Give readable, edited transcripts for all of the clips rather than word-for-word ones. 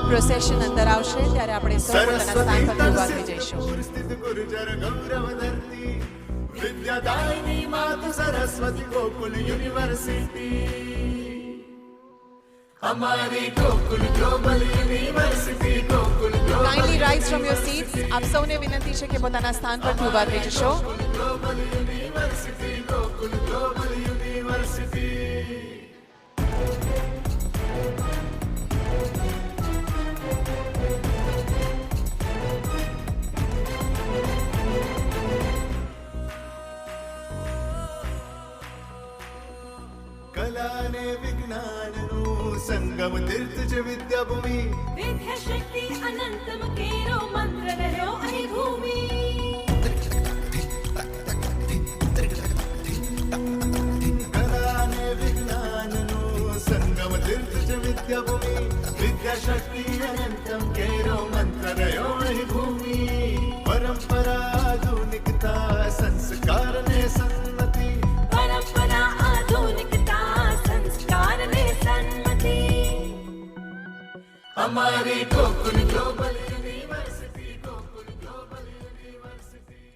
Procession અંદર આવશે ત્યારે આપણે સૌ પોતાના સ્થાન પર ઉભા થઈ જઈશું. વિદ્યાદાયિની માતુ સરસ્વતી ગોકુલ યુનિવર્સિટી, અમારી Gokul global university, Gokul kindly rise from your seats. આપ સૌને વિનંતી છે કે પોતાના સ્થાન પર ઉભા થઈ જશો. Global university, Gokul global university. કલા ને વિજ્ઞાનનું સંગમ તીર્થ છે વિદ્યાભૂમિ, વિદ્યા શક્તિ અનંતમ કેરો મંત્ર રહ્યો અહીં ભૂમિ. કલા ને વિજ્ઞાનનું સંગમ તીર્થ છે વિદ્યાભૂમિ, વિદ્યા શક્તિ અનંતમ કેરો મંત્ર રહ્યો અહીં ભૂમિ. પરંપરા આધુનિકતા સંસ્કાર ને સન્મતિ, પરંપરા આધુનિકતા સંસ્કાર ને સન્મતિ. અમારી Gokul global university, Gokul global university.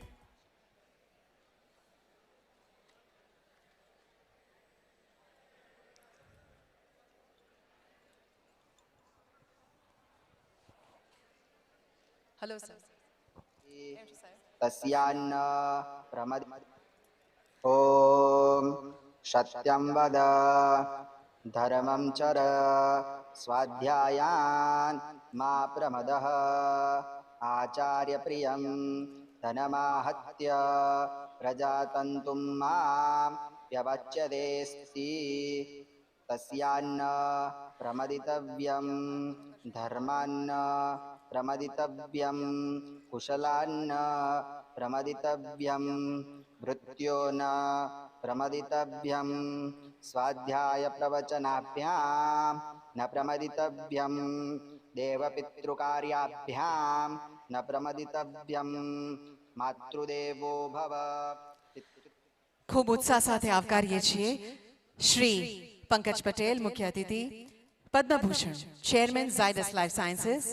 Hello sir. તસ્યાન્ન પ્રમદ ઓમ સત્યમ વદ ધર્મં ચર સ્વાધ્યાયાન મા પ્રમદઃ આચાર્ય પ્રિયં ધનમાહત્ય પ્રજાતંતુમ મામ વ્યવચ્યદેસ્તિ. તસ્યાન્ન પ્રમદિતવ્યં ધર્માન્ન પ્રમદિતવ્યં કુશલાન્ન પ્રમદિતવ્યં મૃત્યોન પ્રમદિતવ્યં સ્વાધ્યાય પ્રવચનાભ્યામ ન પ્રમદિતવ્યં દેવપિતૃકાર્યાભ્યામ ન પ્રમદિતવ્યં માતૃદેવો ભવ. ખૂબ ઉત્સાહ સાથે આવકારીએ છીએ શ્રી પંકજ પટેલ, મુખ્ય અતિથિ, Padma Bhushan, chairman Zydus Life Sciences.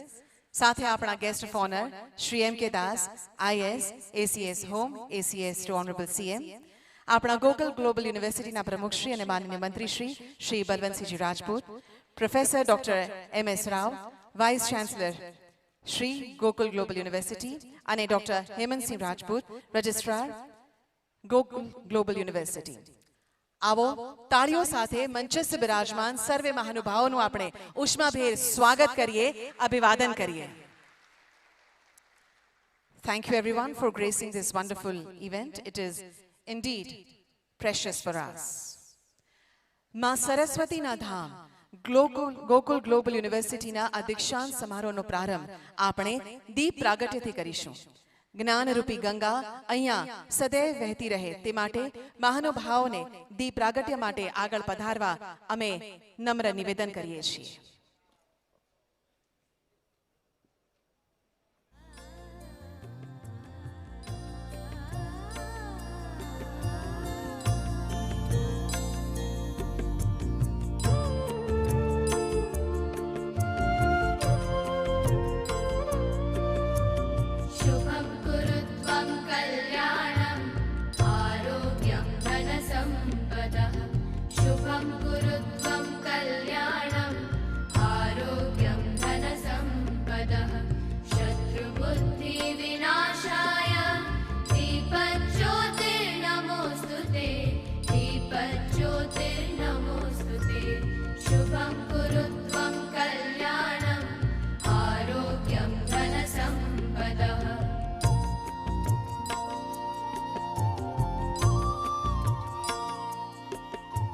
સાથે આપણા guest of honour Shri M K Das, IAS, ACS home, ACS to honourable CM. આપણા ગોકુલ ગ્લોબલ યુનિવર્સિટીના પ્રમુખ શ્રી અને માનનીય મંત્રી Shri Balwantsinhji Rajput, professor doctor MS Rao, vice chancellor Shri Gokul global university, અને doctor Hemantsinh Rajput, registrar Gokul global university. આવો તાળીઓ સાથે મંચસ્થ બિરાજમાન સર્વે મહાનુભાવોનું આપણે ઉષ્માભેર સ્વાગત કરીએ, અભિવાદન કરીએ. Thank you everyone for gracing this wonderful event. It is indeed precious for us. માં સરસ્વતીના ધામ ગોકુલ ગ્લોબલ યુનિવર્સિટીના આ દીક્ષાંત સમારોહનો પ્રારંભ આપણે દીપ પ્રાગટ્યથી કરીશું. જ્ઞાનરૂપી ગંગા અહીંયા સદૈવ વહેતી રહે તે માટે મહાનુભાવોને દીપ પ્રાગટ્ય માટે આગળ પધારવા અમે નમ્ર નિવેદન કરીએ છીએ.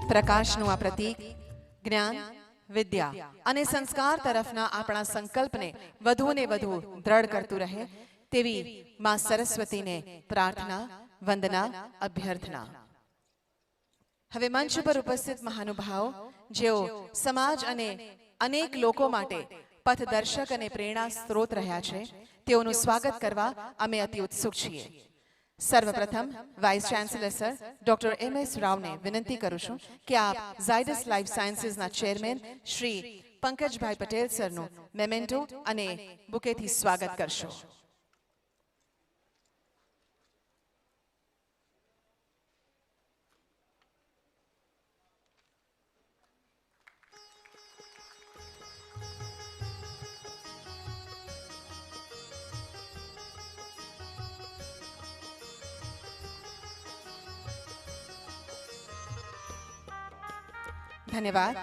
પ્રકાશનું આ પ્રતીક જ્ઞાન, વિદ્યા અને સંસ્કાર તરફના આપણા સંકલ્પને વધુને વધુ દ્રઢ કરતું રહે તેવી માં સરસ્વતીને પ્રાર્થના, વંદના, અભ્યર્થના. હવે મંચ પર ઉપસ્થિત મહાનુભાવો જેઓ સમાજ અને અનેક લોકો માટે પથદર્શક અને પ્રેરણા સ્ત્રોત રહ્યા છે તેઓનું સ્વાગત કરવા અમે અતિ ઉત્સુક છીએ. સર્વપ્રથમ vice chancellor sir doctor MS રાવને વિનંતી કરું છું કે આપ ઝાયડસ લાઈફ સાયન્સીસના ચેરમેન શ્રી પંકજભાઈ પટેલ સરનું મેમેન્ટો અને બુકેથી સ્વાગત કરશો. ધન્યવાદ.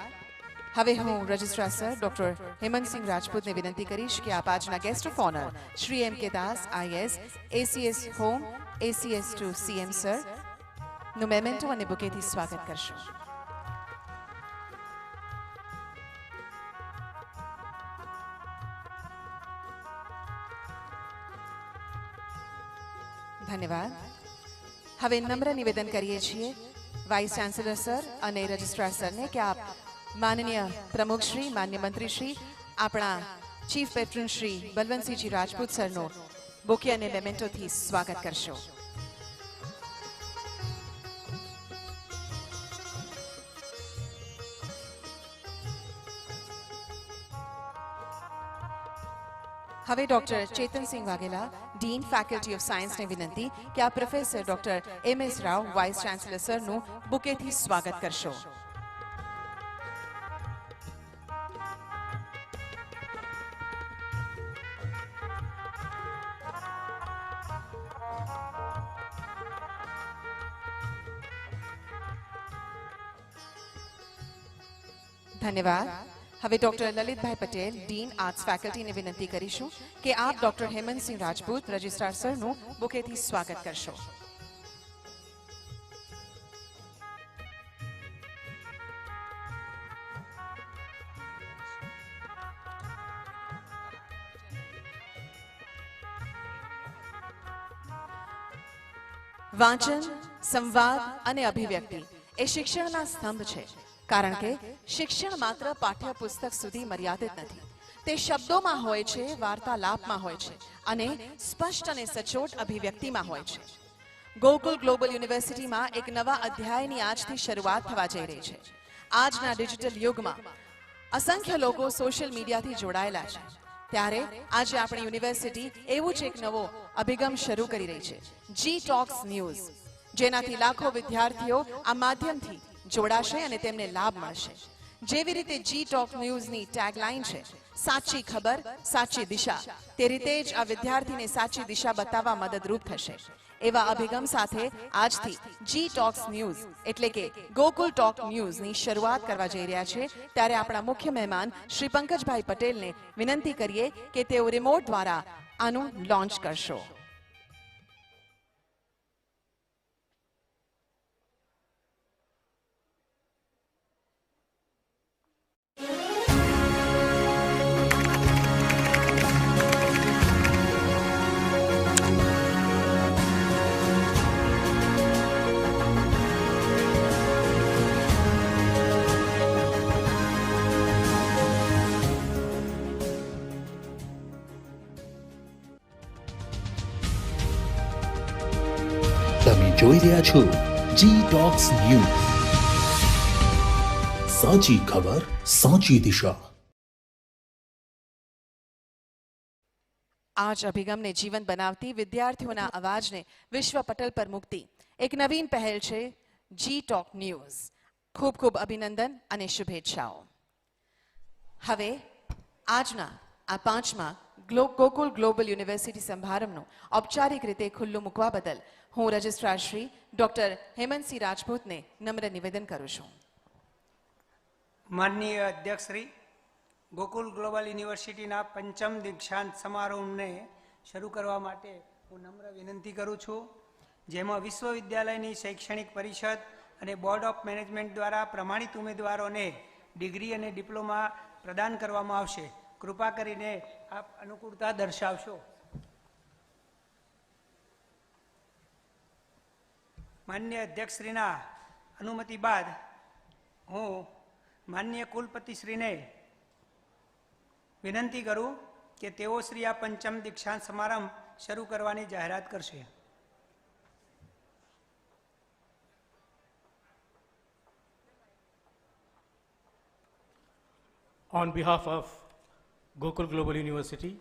હવે હું રજિસ્ટ્રાર સર ડોક્ટર હેમંતસિંહ રાજપૂતને વિનંતી કરીશ કે આપ આજના guest of honour Shri M K Das IAS ACS home ACS to CM sir નું મેમેન્ટો અને બુકેથી સ્વાગત કરશો. ધન્યવાદ. હવે નમ્ર નિવેદન કરીએ છીએ વાઇસ ચાન્સેલર સર અને રજિસ્ટ્રાર સરને કે આપ માનનીય પ્રમુખ શ્રી માન્ય મંત્રી શ્રી આપણા ચીફ પેટ્રન શ્રી બલવંતસિંહજી રાજપૂત સરનો બુકે અને મેમેન્ટોથી સ્વાગત કરશો. હવે doctor Chetansinh Vaghela dean faculty of સાયન્સને વિનંતી કે આ professor doctor M S. Rao vice chancellor સરનું બુકેથી સ્વાગત કરશો. ધન્યવાદ. હવે doctor Lalitbhai Patel dean arts ફેકલ્ટીને વિનંતી કરીશું કે આપ ડોક્ટર હેમંતસિંહ રાજપૂત રજિસ્ટ્રાર સરનું બુકેથી સ્વાગત કરશો. વાંચન, સંવાદ અને અભિવ્યક્તિ એ શિક્ષણના સ્તંભ છે. કારણ કે શિક્ષણ માત્ર પાઠ્યપુસ્તક સુધી મર્યાદિત નથી. તે શબ્દોમાં હોય છે, વાર્તાલાપમાં હોય છે અને સ્પષ્ટ અને સચોટ અભિવ્યક્તિમાં હોય છે. ગોકુલ ગ્લોબલ યુનિવર્સિટીમાં એક નવા અધ્યાયની આજથી શરૂઆત થવા જઈ રહી છે. આજના ડિજિટલ યુગમાં અસંખ્ય લોકો સોશિયલ મીડિયાથી જોડાયેલા છે. ત્યારે આજે આપણી યુનિવર્સિટી એવું જ એક નવો અભિગમ શરૂ કરી રહી છે, જી ટોક્સ ન્યૂઝ, જેનાથી લાખો વિદ્યાર્થીઓ આ માધ્યમથી જોડાશે અને તેમને લાભ મળશે. જેવી રીતે જી ટોક ન્યૂઝની ટેગલાઇન છે, સાચી ખબર સાચી દિશા, તે રીતે જ આ વિદ્યાર્થીને સાચી દિશા બતાવવા મદદરૂપ થશે. એવા અભિગમ સાથે આજથી જી ટોક્સ ન્યૂઝ એટલે કે ગોકુલ ટોક ન્યૂઝની શરૂઆત કરવા જઈ રહ્યા છે. ત્યારે આપણા મુખ્ય મહેમાન શ્રી પંકજભાઈ પટેલને વિનંતી કરીએ કે તેઓ રિમોટ દ્વારા આનું લોન્ચ કરશો. તમે જોઈ રહ્યા છો જી ટોક્સ ન્યૂઝ, સાચી ખબર સાચી દિશા. આ જ અભિગમને જીવન બનાવતી વિદ્યાર્થીઓના અવાજને વિશ્વ પટલ પર મૂકતી એક નવીન પહેલ છે જી ટોક ન્યૂઝ. ખૂબ ખૂબ અભિનંદન અને શુભેચ્છાઓ. હવે આજના આ 5મા ગોકુલ ગ્લોબલ યુનિવર્સિટી સમારંભનું ઔપચારિક રીતે ખુલ્લું મૂકવા બદલ હું રજિસ્ટ્રાર શ્રી ડોક્ટર હેમંતસિંહ રાજપૂતને નમ્ર નિવેદન કરું છું. માનનીય અધ્યક્ષ શ્રી, ગોકુલ ગ્લોબલ યુનિવર્સિટીના 5મ દીક્ષાંત સમારોહને શરૂ કરવા માટે હું નમ્ર વિનંતી કરું છું, જેમાં વિશ્વવિદ્યાલયની શૈક્ષણિક પરિષદ અને બોર્ડ ઓફ મેનેજમેન્ટ દ્વારા પ્રમાણિત ઉમેદવારોને ડિગ્રી અને ડિપ્લોમા પ્રદાન કરવામાં આવશે. કૃપા કરીને આપ અનુકૂળતા દર્શાવશો. માન્ય અધ્યક્ષશ્રીના અનુમતિ બાદ હું માન્ય કુલપતિશ્રીને વિનંતી કરું કે તેઓ શ્રી આ 5મ દીક્ષાંત સમારંભ શરૂ કરવાની જાહેરાત કરશે. On behalf of Gokul Global University,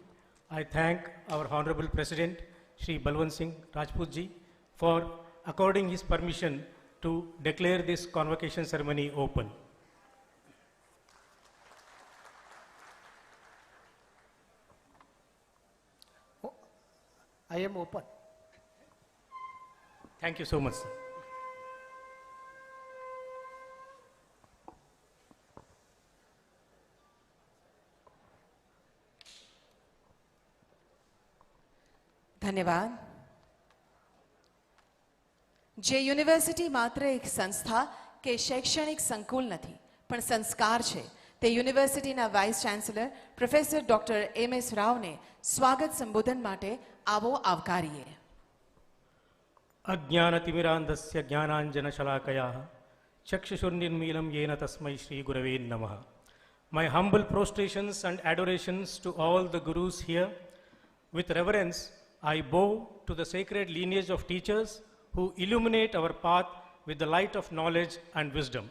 I thank our Honorable President, Shri Balwant Singh Rajput ji, for according his permission to declare this convocation ceremony open. I am open. Thank you so much, sir. ધન્યવાદ. જે university માત્ર એક સંસ્થા કે શૈક્ષણિક સંકુલ નથી પણ સંસ્કાર છે, તે યુનિવર્સિટીના vice chancellor professor doctor M S. રાવને સ્વાગત સંબોધન માટે આવો આવકારીએ. अज्ञानतिमिरान्धस्य ज्ञानाञ्जनशलाकयाः चक्षुषुर्निर्मीलं येन तस्मै श्रीगुरवे नमः. My humble prostrations and adorations to all the gurus here. With reverence, I bow to the sacred lineage of teachers who illuminate our path with the light of knowledge and wisdom.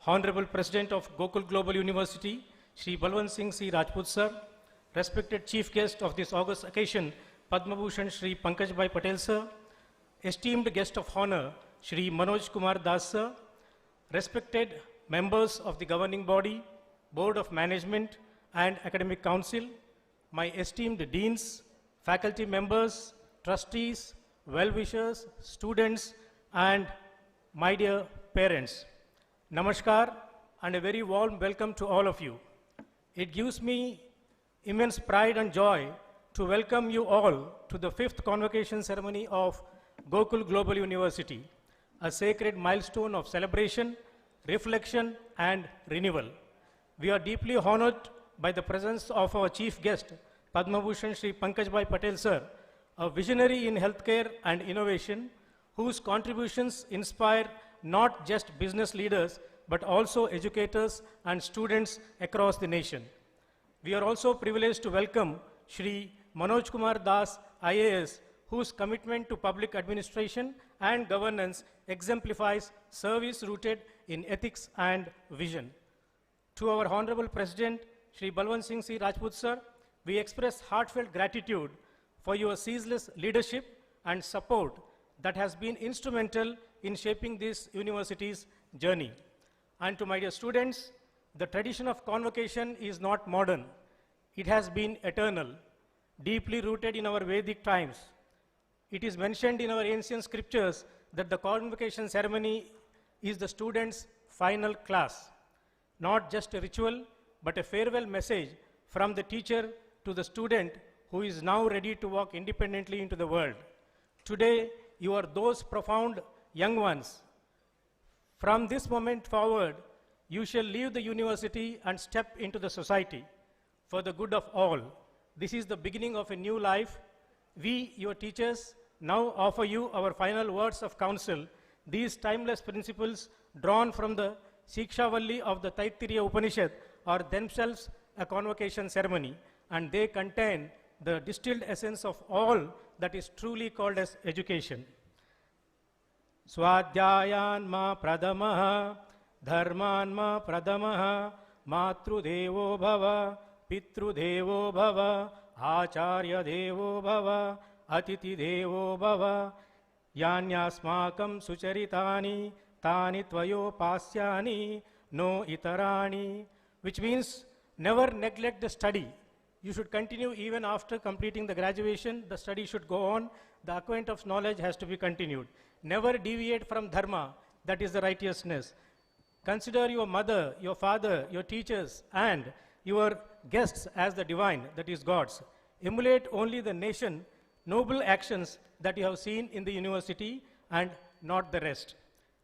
Honorable President of Gokul Global University, Shri Balwant Singh C. Rajput sir, respected chief guest of this august occasion, Padma Bhushan Shri Pankaj Bhai Patel sir, esteemed guest of honor, Shri Manoj Kumar Das sir, respected members of the governing body, Board of Management and Academic Council, my esteemed deans, faculty members, trustees, well-wishers, students, and my dear parents. Namaskar and a very warm welcome to all of you. It gives me immense pride and joy to welcome you all to the 5th convocation ceremony of Gokul Global University, a sacred milestone of celebration, reflection, and renewal. We are deeply honored by the presence of our chief guest, Padma Bhushan Shri Pankaj Bhai Patel sir, a visionary in healthcare and innovation, whose contributions inspire not just business leaders, but also educators and students across the nation. We are also privileged to welcome Shri Manoj Kumar Das, IAS, whose commitment to public administration and governance exemplifies service rooted in ethics and vision. To our Honorable President, Shri Balwant Singh C. Rajput sir, we express heartfelt gratitude for your ceaseless leadership and support that has been instrumental in shaping this university's journey. And to my dear students, the tradition of convocation is not modern. It has been eternal, deeply rooted in our Vedic times. It is mentioned in our ancient scriptures that the convocation ceremony is the student's final class, not just a ritual, but a farewell message from the teacher to the student who is now ready to walk independently into the world. Today, you are those profound young ones. From this moment forward, you shall leave the university and step into the society for the good of all. This is the beginning of a new life. We, your teachers, now offer you our final words of counsel. These timeless principles drawn from the Shikshavalli of the Taittiriya Upanishad are themselves a convocation ceremony, and they contain the distilled essence of all that is truly called as education. Swadhyayan ma pradamaha, dharman ma pradamaha, matrudevo bhava, pitrudevo bhava, acharya devo bhava, atiti devo bhava, yanyasmakam sucharitani, tani tvayopasyani, no itarani, which means never neglect the study. You should continue even after completing the graduation. The study should go on. The acquaint of knowledge has to be continued. Never deviate from dharma, that is the righteousness. Consider your mother, your father, your teachers, and your guests as the divine, that is God's. Emulate only the nation, noble actions that you have seen in the university and not the rest.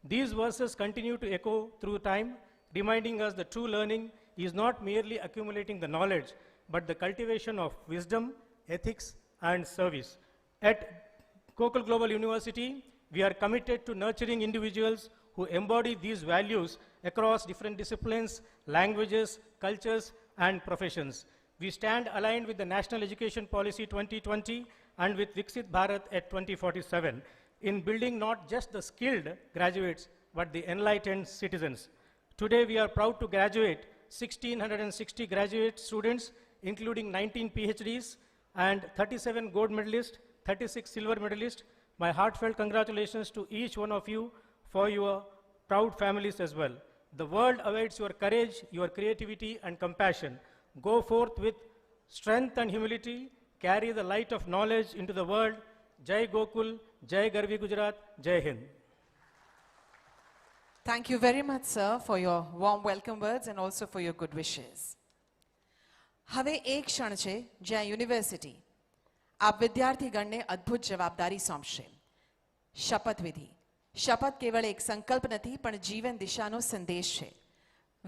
These verses continue to echo through time, reminding us that true learning is not merely accumulating the knowledge, but the cultivation of wisdom, ethics, and service. At Gokul Global University, we are committed to nurturing individuals who embody these values across different disciplines, languages, cultures, and professions. We stand aligned with the National Education Policy 2020 and with Viksit Bharat at 2047 in building not just the skilled graduates, but the enlightened citizens. Today, we are proud to graduate 1,660 graduate students, including 19 PhDs and 37 gold medalists, 36 silver medalists. My heartfelt congratulations to each one of you for your proud families as well. The world awaits your courage, your creativity and compassion. Go forth with strength and humility. Carry the light of knowledge into the world. Jai Gokul, Jai Garvi Gujarat, Jai Hind. Thank you very much, sir, for your warm welcome words and also for your good wishes. હવે એક ક્ષણ છે જ્યાં university આપ વિદ્યાર્થીગણને અદ્ભુત જવાબદારી સોંપશે. શપથવિધિ. શપથ કેવળ એક સંકલ્પ નથી પણ જીવન દિશાનો સંદેશ છે.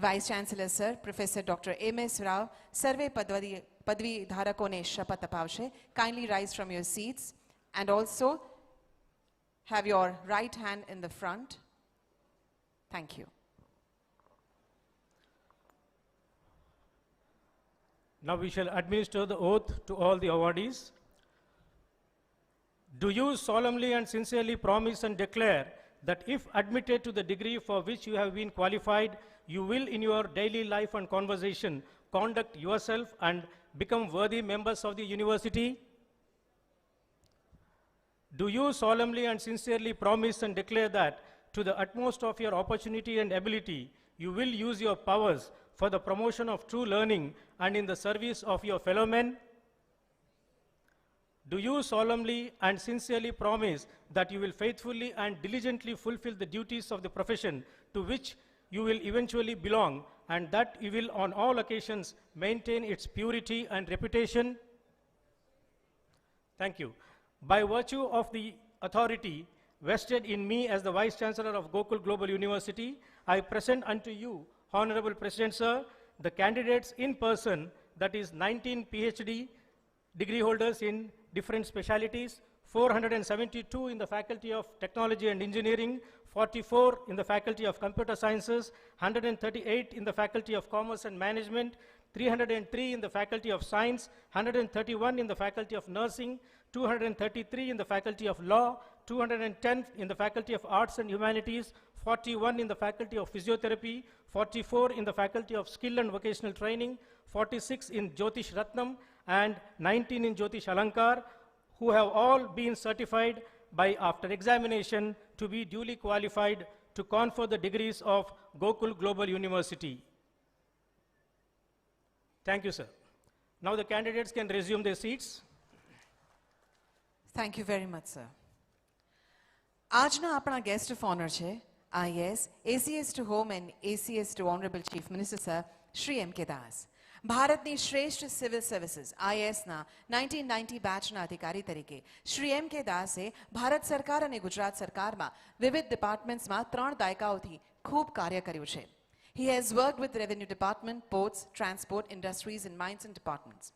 Vice chancellor sir professor doctor M S. Rao સર્વે પદવી ધારકોને શપથ અપાવશે. Kindly rise from your seats and also have your right hand in the front. Thank you. Now we shall administer the oath to all the awardees. Do you solemnly and sincerely promise and declare that if admitted to the degree for which you have been qualified, you will in your daily life and conversation conduct yourself and become worthy members of the university? Do you solemnly and sincerely promise and declare that to the utmost of your opportunity and ability, you will use your powers for the promotion of true learning and in the service of your fellow men? Do you solemnly and sincerely promise that you will faithfully and diligently fulfill the duties of the profession to which you will eventually belong, and that you will on all occasions maintain its purity and reputation? Thank you. By virtue of the authority vested in me as the Vice Chancellor of Gokul Global University, I present unto you, Honorable President Sir, the candidates in person, that is 19 PhD degree holders in different specialities, 472 in the Faculty of Technology and Engineering, 44 in the Faculty of Computer Sciences, 138 in the Faculty of Commerce and Management, 303 in the Faculty of Science, 131 in the Faculty of Nursing, 233 in the Faculty of Law, 210 in the Faculty of Arts and Humanities, 41 in the Faculty of Physiotherapy, 44 in the Faculty of Skill and Vocational Training, 46 in Jyotish Ratnam, and 19 in Jyotish Alankar, who have all been certified by after examination to be duly qualified to confer the degrees of Gokul Global University. Thank you, sir. Now the candidates can resume their seats. Thank you very much, sir. આજના આપણા guest of honour છે IAS, ACS to Home and ACS to Honorable Chief Minister Sir Shri M.K. દાસ. ભારતની શ્રેષ્ઠ civil services IASના 1990 બેચના અધિકારી તરીકે Shri M.K. દાસે ભારત સરકાર અને ગુજરાત સરકારમાં વિવિધ ડિપાર્ટમેન્ટ્સમાં 3 દાયકાઓથી ખૂબ કાર્ય કર્યું છે. He has worked with Revenue Department, Ports, Transport, Industries and Mines and Departments.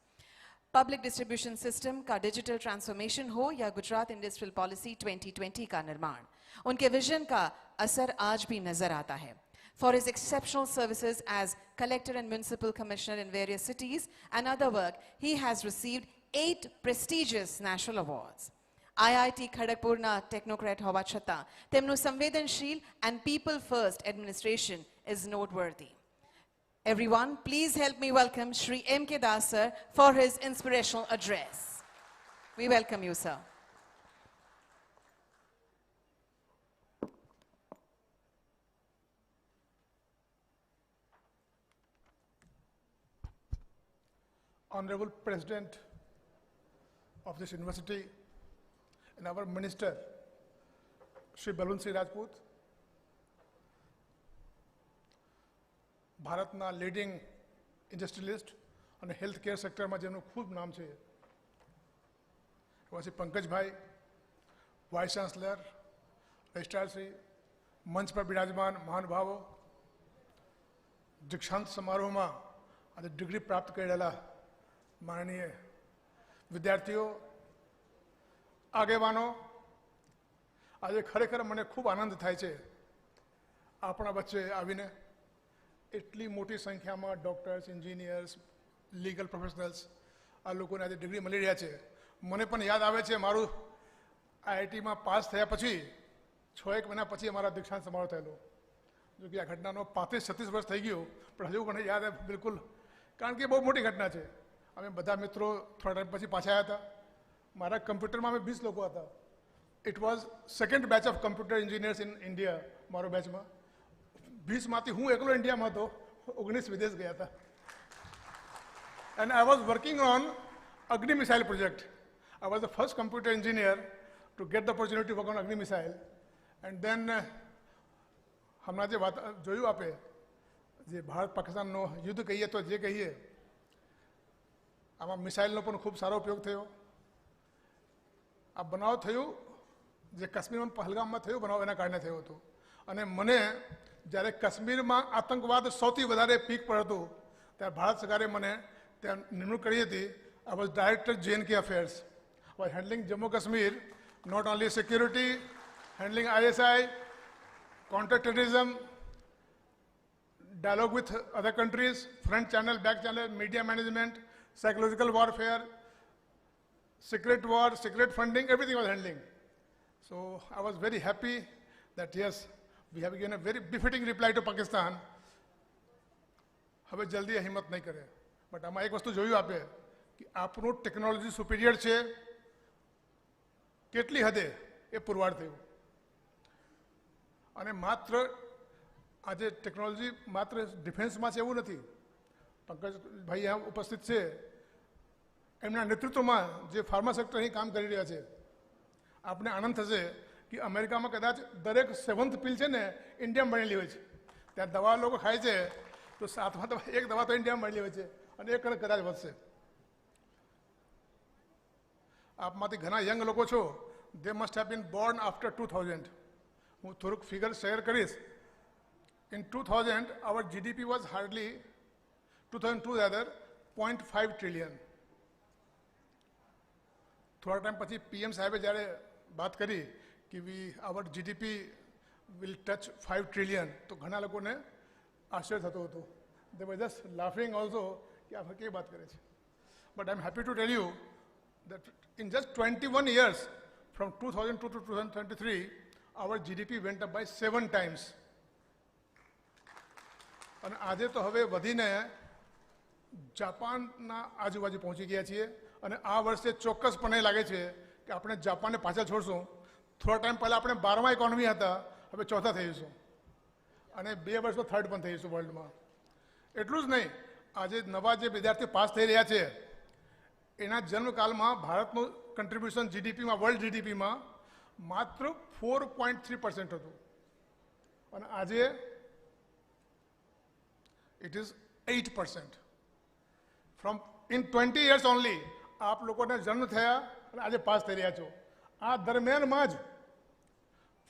Public distribution system का डिजिटल ट्रांसफॉर्मेशन हो या गुजरात इंडस्ट्रियल पॉलिसी 2020 का निर्माण, उनके विजन का असर आज भी नजर आता है. For his exceptional services as collector and municipal commissioner in various cities and other work, he has received 8 prestigious national awards. IIT Kharagpurna technocrat હોવા છતાં તેમનું સંવેદનશીલ and people first administration is noteworthy. Everyone, please help me welcome Shri M.K. Das sir for his inspirational address. We welcome you, sir. Honorable President of this university and our Minister, Shri Balwant Singh Rajput, ભારતના leading ઇન્ડસ્ટ્રીલિસ્ટ અને health care સેક્ટરમાં જેનું ખૂબ નામ છે એવા Shri Pankajbhai, vice chancellor, રજિસ્ટ્રારશ્રી, મંચ પર બિરાજમાન મહાનુભાવો, દીક્ષાંત સમારોહમાં આજે ડિગ્રી પ્રાપ્ત કરેલા માનનીય વિદ્યાર્થીઓ, આગેવાનો, આજે ખરેખર મને ખૂબ આનંદ થાય છે આપણા વચ્ચે આવીને એટલી મોટી સંખ્યામાં ડૉક્ટર્સ, એન્જિનિયર્સ, લીગલ પ્રોફેશનલ્સ આ લોકોને આજે ડિગ્રી મળી રહ્યા છે. મને પણ યાદ આવે છે મારું IITમાં પાસ થયા પછી 6-1 મહિના પછી અમારા દીક્ષાંત સમારોહ થયેલો. જો કે આ ઘટનાનો 35-36 વર્ષ થઈ ગયું પણ હજુ મને યાદ બિલકુલ, કારણ કે બહુ મોટી ઘટના છે. અમે બધા મિત્રો થોડા ટાઈમ પછી પાછા આવ્યા હતા. મારા કમ્પ્યુટરમાં અમે 20 લોકો હતા. It was second batch of computer engineers in India. મારો બેચમાં 20માંથી હું એકલો ઇન્ડિયામાં હતો, 19 વિદેશ ગયા હતા. And I was working on Agni missile project. I was the first computer engineer to get the opportunity work on Agni missile. And then હમણાં જે વાત જોયું આપે, જે ભારત પાકિસ્તાનનો યુદ્ધ કહીએ તો જે કહીએ, આમાં મિસાઇલનો પણ ખૂબ સારો ઉપયોગ થયો. આ બનાવ થયું જે કાશ્મીરમાં પહલગામમાં થયું બનાવ એના કારણે થયું હતું. અને મને જ્યારે કાશ્મીરમાં આતંકવાદ સૌથી વધારે પીક પર હતું ત્યારે ભારત સરકારે મને ત્યાં નિમણૂક કરી હતી. I was director JNK affairs. I was handling Jammu Kashmir, not only security, handling ISI, counter terrorism, dialogue with other countries, front channel, back channel, media management, psychological warfare, secret war, secret funding, everything I was handling. So I was very happy that yes, we have given a very befitting reply to Pakistan. હવે જલ્દી હિંમત નહીં કરે. But આમાં એક વસ્તુ જોયું આપે કે આપણું ટેકનોલોજી સુપિરિયર છે, કેટલી હદે એ પુરવાર થયું. અને માત્ર આજે ટેકનોલોજી માત્ર ડિફેન્સમાં છે એવું નથી. પંકજભાઈ અહીંયા ઉપસ્થિત છે, એમના નેતૃત્વમાં જે ફાર્મા સેક્ટર અહીં કામ કરી રહ્યા છે, આપને આનંદ થશે કે અમેરિકામાં કદાચ દરેક 7th પિલ છે ને ઇન્ડિયામાં બનેલી હોય છે. ત્યાં દવા લોકો ખાય છે તો 7માં દવા, એક દવા તો ઇન્ડિયામાં બનેલી હોય છે અને એક કદાચ વધશે. આપમાંથી ઘણા યંગ લોકો છો, દે must have been Born after 2000. હું થોડુંક ફિગર શેર કરીશ. In 2000 our GDP was hardly 2002 rather 0.5 trillion. થોડા ટાઈમ પછી PM સાહેબે જ્યારે વાત કરી કે our GDP will touch 5 trillion તો ઘણા લોકોને આશ્ચર્ય થતું હતું. they were just laughing also કે આ કેવી વાત કરે છે. but I'm happy to tell you that in just 21 years from 2002 to 2023 our GDP went up by 7 times. અને આજે તો હવે વધીને જાપાનના આજુબાજુ પહોંચી ગયા છીએ. અને આ વર્ષે ચોક્કસપણે લાગે છે કે આપણે જાપાનને પાછળ છોડશું. થોડા ટાઈમ પહેલાં આપણે 12મા ઇકોનોમી હતા, હવે ચોથા થઈશું. અને 2 વર્ષમાં થર્ડ પણ થઈશું વર્લ્ડમાં. એટલું જ નહીં, આજે નવા જે વિદ્યાર્થીઓ પાસ થઈ રહ્યા છે એના જન્મકાલમાં ભારતનું કન્ટ્રીબ્યુશન GDPમાં, વર્લ્ડ GDPમાં માત્ર 4.3% હતું. અને આજે it is 8%. From in 20 years only આપ લોકોને જન્મ થયા અને આજે પાસ થઈ રહ્યા છો. આ દરમિયાનમાં જ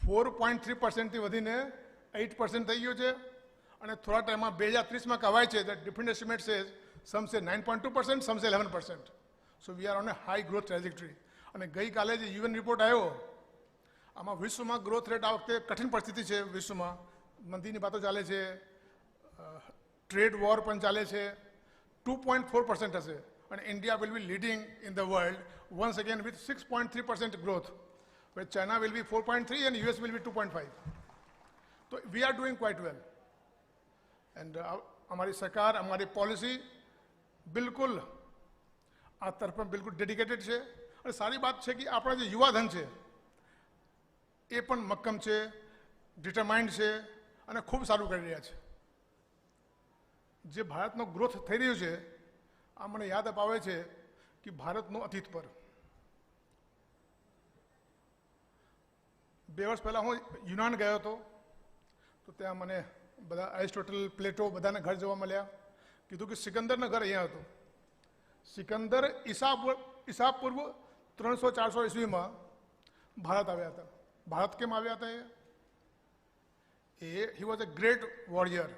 4.3%થી વધીને 8% થઈ ગયું છે. અને થોડા ટાઈમમાં 2030માં કહેવાય છે that different estimates says some say 9.2%, some say 11%. So we are on a high growth trajectory. અને ગઈકાલે જે UN રિપોર્ટ આવ્યો, આમાં વિશ્વમાં ગ્રોથ રેટ આ વખતે કઠિન પરિસ્થિતિ છે. વિશ્વમાં મંદીની વાતો ચાલે છે, ટ્રેડ વોર પણ ચાલે છે. 2.4% હશે અને India will be leading in the world once again with 6.3% growth, where China will be 4.3 and US will be 2.5. So we are doing quite well. And हमारी सरकार, हमारी पॉलिसी बिल्कुल આ તરફ બિલકુલ ડેડિકેટેડ છે. અને સારી વાત છે કે આપણા જે યુવાધન છે એ પણ મક્કમ છે, ડિટરમાઇન્ડ છે અને ખૂબ સારું કરી રહ્યા છે. જે ભારતનો ગ્રોથ થઈ રહ્યું છે આ મને યાદ અપાવે છે કે ભારતનો અતીત પર 2 વર્ષ પહેલાં હું યુનાન ગયો હતો તો ત્યાં મને બધા એરિસ્ટોટલ, પ્લેટો બધાને ઘર જોવા મળ્યા. કીધું કે સિકંદરના ઘર અહીંયા હતું. સિકંદર ઈસા પૂર્વ 300-400 ઈસવીમાં ભારત આવ્યા હતા. ભારત કેમ આવ્યા હતા? he was a great warrior.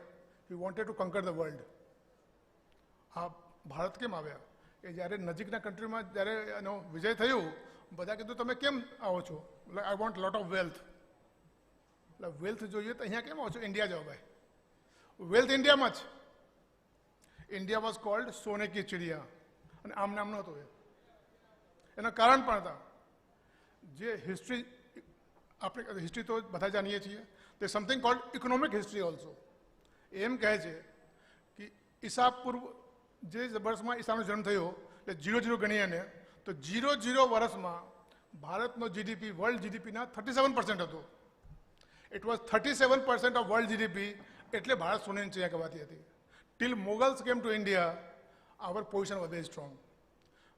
He wanted to conquer the world. આ ભારત કેમ આવ્યા? એ જ્યારે નજીકના કન્ટ્રીમાં જ્યારે એનો વિજય થયું, બધા કીધું તમે કેમ આવો છો? I want lot of wealth. Wealth જોઈએ તો અહીંયા કેમ આવો છો? ઇન્ડિયા જાઓ ભાઈ. વેલ્થ ઇન્ડિયામાં જ. ઇન્ડિયા વોઝ કોલ્ડ સોને કી ચિડિયા. અને આમ નામ નહોતું. એના કારણ પણ હતા. જે હિસ્ટ્રી, આપણે હિસ્ટ્રી તો બધા જાણીએ છીએ, તે something called economic history also. એમ કહે છે કે ઈસા પૂર્વ જે વર્ષમાં ઈસાનો જન્મ થયો એટલે 00 ગણીએ ને તો 00 વર્ષમાં ભારતનો જીડીપી વર્લ્ડ જીડીપીના 37% હતો. It was 37% of world GDP, એટલે ભારત સોનેની ચિડિયા કહેવાતી હતી. Till Mughals came to India, our position was very strong.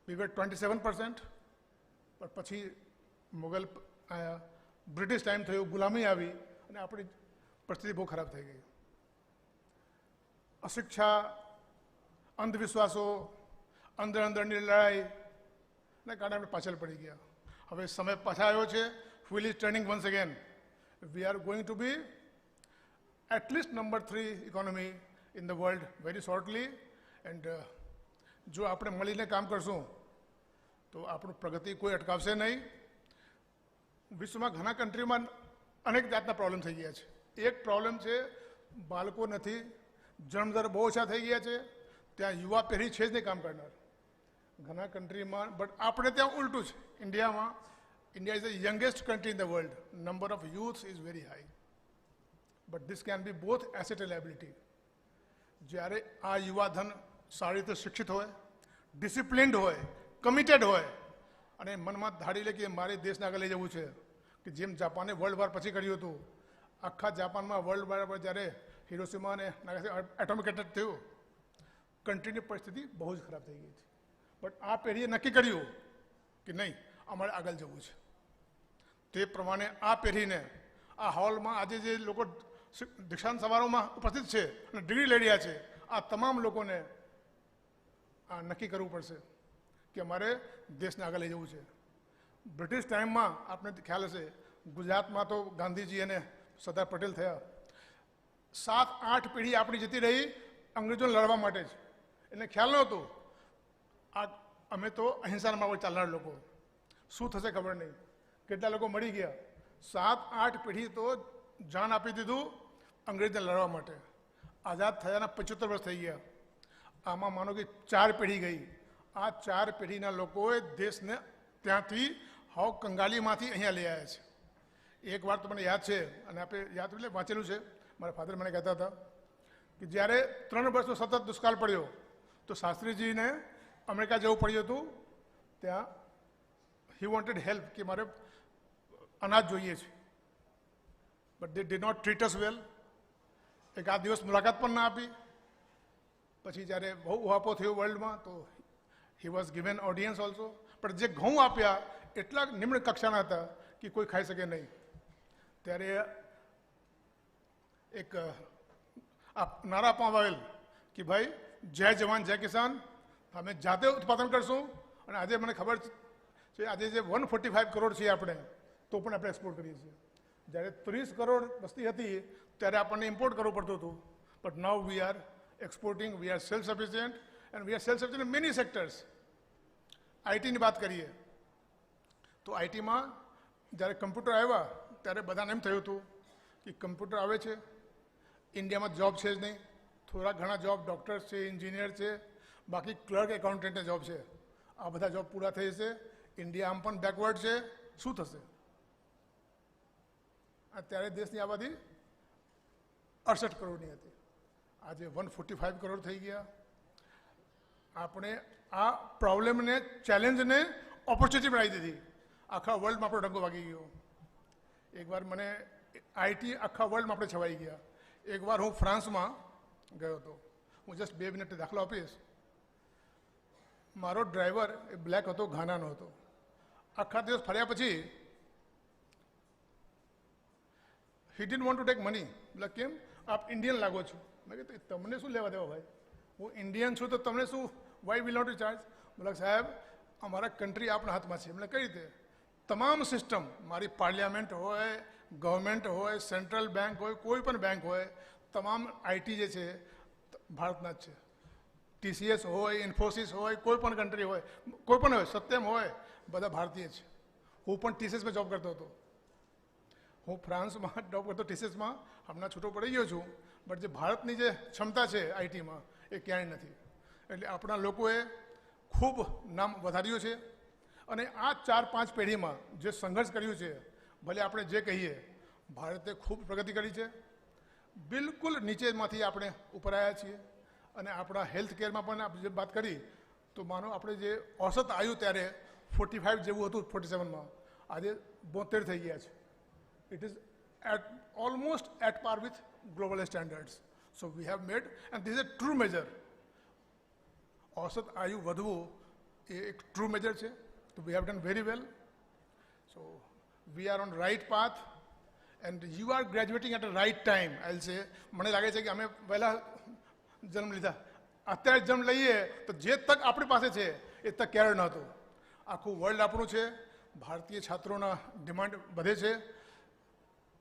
We were 27%, પણ પછી મુગલ આવ્યા, બ્રિટિશ ટાઈમ થયો, ગુલામી આવી અને આપણી પરિસ્થિતિ બહુ ખરાબ થઈ ગઈ. અશિક્ષા, અંધવિશ્વાસો, અંદરની લડાઈ ને કારણે આપણે પાછળ પડી ગયા. હવે સમય પાછા આવ્યો છે. wheel is turning once again. We are going to be at least number 3 economy in the world very shortly, and જો આપણે મળીને કામ કરશું તો આપણું પ્રગતિ કોઈ અટકાવશે નહીં. વિશ્વમાં ઘણા કન્ટ્રીમાં અનેક જાતના પ્રોબ્લેમ થઈ ગયા છે. એક પ્રોબ્લેમ છે બાળકો નથી, જન્મદર બહુ ઓછા થઈ ગયા છે, ત્યાં યુવા પેઢી છે જ નહીં કામ કરનાર ઘણા કન્ટ્રીમાં. બટ આપણે ત્યાં ઉલટું છે. ઇન્ડિયામાં, India is the youngest country in the world. Number of youths is very high, but this can be both asset and liability. જ્યારે આ યુવાધન સારી રીતે શિક્ષિત હોય, ડિસિપ્લિન્ડ હોય, કમિટેડ હોય અને મનમાં ધારી લે કે મારે દેશને આગળ લઈ જવું છે, કે જેમ જાપાને વર્લ્ડ વોર પછી કર્યું હતું. આખા જાપાનમાં વર્લ્ડ વોર પર જ્યારે હિરોશીમા અને નાગાસાકી એટોમિક એટેક થયું, કન્ટ્રીની પરિસ્થિતિ બહુ જ ખરાબ થઈ ગઈ હતી. બટ આ પેઢીએ નક્કી કર્યું કે નહીં, અમારે આગળ જવું છે. તે પ્રમાણે આ પેઢીને આ હોલમાં આજે જે લોકો દીક્ષાંત સમારોહમાં ઉપસ્થિત છે અને ડિગ્રી લઈ રહ્યા છે, આ તમામ લોકોને આ નક્કી કરવું પડશે કે અમારે દેશને આગળ લઈ જવું છે. બ્રિટિશ ટાઈમમાં આપણે ખ્યાલ હશે, ગુજરાતમાં તો ગાંધીજી અને સરદાર પટેલ થયા. 7-8 પેઢી આપણી જતી રહી અંગ્રેજોને લડવા માટે જ. એને ખ્યાલ નહોતું આ અમે તો અહિંસાના માર્ગે ચાલનાર લોકો, શું થશે ખબર નહીં. કેટલા લોકો મળી ગયા. 7-8 પેઢી તો જાન આપી દીધું અંગ્રેજને લડવા માટે. આઝાદ થયાના 75 વર્ષ થઈ ગયા. આમાં માનો કે 4 પેઢી ગઈ. આ 4 પેઢીના લોકોએ દેશને ત્યાંથી હાવ કંગાલીમાંથી અહીંયા લઈ આવ્યા છે. એક વાર તો મને યાદ છે, અને આપણે યાદ એટલે વાંચેલું છે, મારા ફાધર મને કહેતા હતા કે જ્યારે 3 વર્ષનો સતત દુષ્કાળ પડ્યો તો શાસ્ત્રીજીને અમેરિકા જવું પડ્યું હતું. ત્યાં હી વોન્ટેડ હેલ્પ, કે મારે અનાજ જોઈએ છે. But they did not treat us well. એક આ દિવસ મુલાકાત પણ ના આપી. પછી જ્યારે બહુ ઉહાપો થયો વર્લ્ડમાં તો he was given audience also. પણ જે ઘઉં આપ્યા એટલા નિમ્ન કક્ષાના હતા કે કોઈ ખાઈ શકે નહીં. ત્યારે એક નારા આપવામાં આવેલ કે ભાઈ જય જવાન જય કિસાન, અમે જાતે ઉત્પાદન કરશું. અને આજે મને ખબર છે આજે જે 145 કરોડ છે આપણે, તો પણ આપણે એક્સપોર્ટ કરીએ છીએ. જ્યારે 30 કરોડ વસ્તી હતી ત્યારે આપણને ઇમ્પોર્ટ કરવું પડતું હતું. But now we are exporting, we are self-sufficient, and we are self-sufficient in many sectors. આઈટીની વાત કરીએ તો આઈટીમાં જ્યારે કમ્પ્યુટર આવ્યા ત્યારે બધાને એમ થયું હતું કે કમ્પ્યુટર આવે છે, ઇન્ડિયામાં જોબ છે જ નહીં. થોડા ઘણા જોબ ડૉક્ટર છે, એન્જિનિયર છે, બાકી ક્લર્ક એકાઉન્ટન્ટને જોબ છે. આ બધા જોબ પૂરા થઈ જશે. ઇન્ડિયા આમ પણ બેકવર્ડ છે. શું થશે? અત્યારે દેશની આબાદી 68 કરોડની હતી, આજે 145 કરોડ થઈ ગયા. આપણે આ પ્રોબ્લેમને, ચેલેન્જને ઓપોર્ચ્યુનિટી બનાવી દીધી. આખા વર્લ્ડમાં આપણો ડંકો વાગી ગયો. એકવાર મને આઈટી આખા વર્લ્ડમાં આપણે છવાઈ ગયા. એકવાર હું ફ્રાન્સમાં ગયો હતો. હું જસ્ટ 2 મિનિટ દાખલો આપીશ. મારો ડ્રાઈવર એ બ્લેક હતો, ઘાનાનો હતો. આખા દિવસ ફર્યા પછી he didn't want to take money. એટલે કેમ, આપ ઇન્ડિયન લાગો છો. મેં કીધું તમને શું લેવા દેવા ભાઈ, હું ઇન્ડિયન છું તો તમને શું, વાય વિલ નોટ ચાર્જ. બોલા સાહેબ અમારા કન્ટ્રી આપણા હાથમાં છે. એટલે કઈ રીતે? તમામ સિસ્ટમ, મારી પાર્લિયામેન્ટ હોય, ગવર્મેન્ટ હોય, સેન્ટ્રલ બેંક હોય, કોઈ પણ બેંક હોય, તમામ આઈટી જે છે ભારતના જ છે. ટીસીએસ હોય, ઇન્ફોસિસ હોય, કોઈ પણ કન્ટ્રી હોય, કોઈ પણ હોય, સત્યમ હોય, બધા ભારતીય છે. હું પણ ટીસીએસમાં જોબ કરતો હતો. હું ફ્રાન્સમાં જોબ કરતો ટીસીએસમાં, હમણાં છૂટો પડી ગયો છું. બટ જે ભારતની જે ક્ષમતા છે આઈટીમાં એ ક્યાંય નથી. એટલે આપણા લોકોએ ખૂબ નામ વધાર્યું છે. અને આ 4-5 પેઢીમાં જે સંઘર્ષ કર્યું છે, ભલે આપણે જે કહીએ, ભારતે ખૂબ પ્રગતિ કરી છે. બિલકુલ નીચેમાંથી આપણે ઉપર આવ્યા છીએ અને આપણા હેલ્થ કેરમાં પણ આપણે જે વાત કરી તો માનો આપણે જે औसत આયુ ત્યારે 45 જેવું હતું 47માં, આજે 72 થઈ ગયા છે. It is almost at par with global standards. So we have made, and this is a true measure. औसत આયુ વધવું એ એક true measure છે. So we have done very well. So we are on right path and you are graduating at the right time. I'll say, મને લાગે છે કે અમે પહેલા જન્મ લીધા, અત્યારે જન્મ લઈએ તો જે તક આપણી પાસે છે એ તક ક્યારે નહોતું. આખું વર્લ્ડ આપણું છે, ભારતીય છાત્રોના ડિમાન્ડ વધે છે.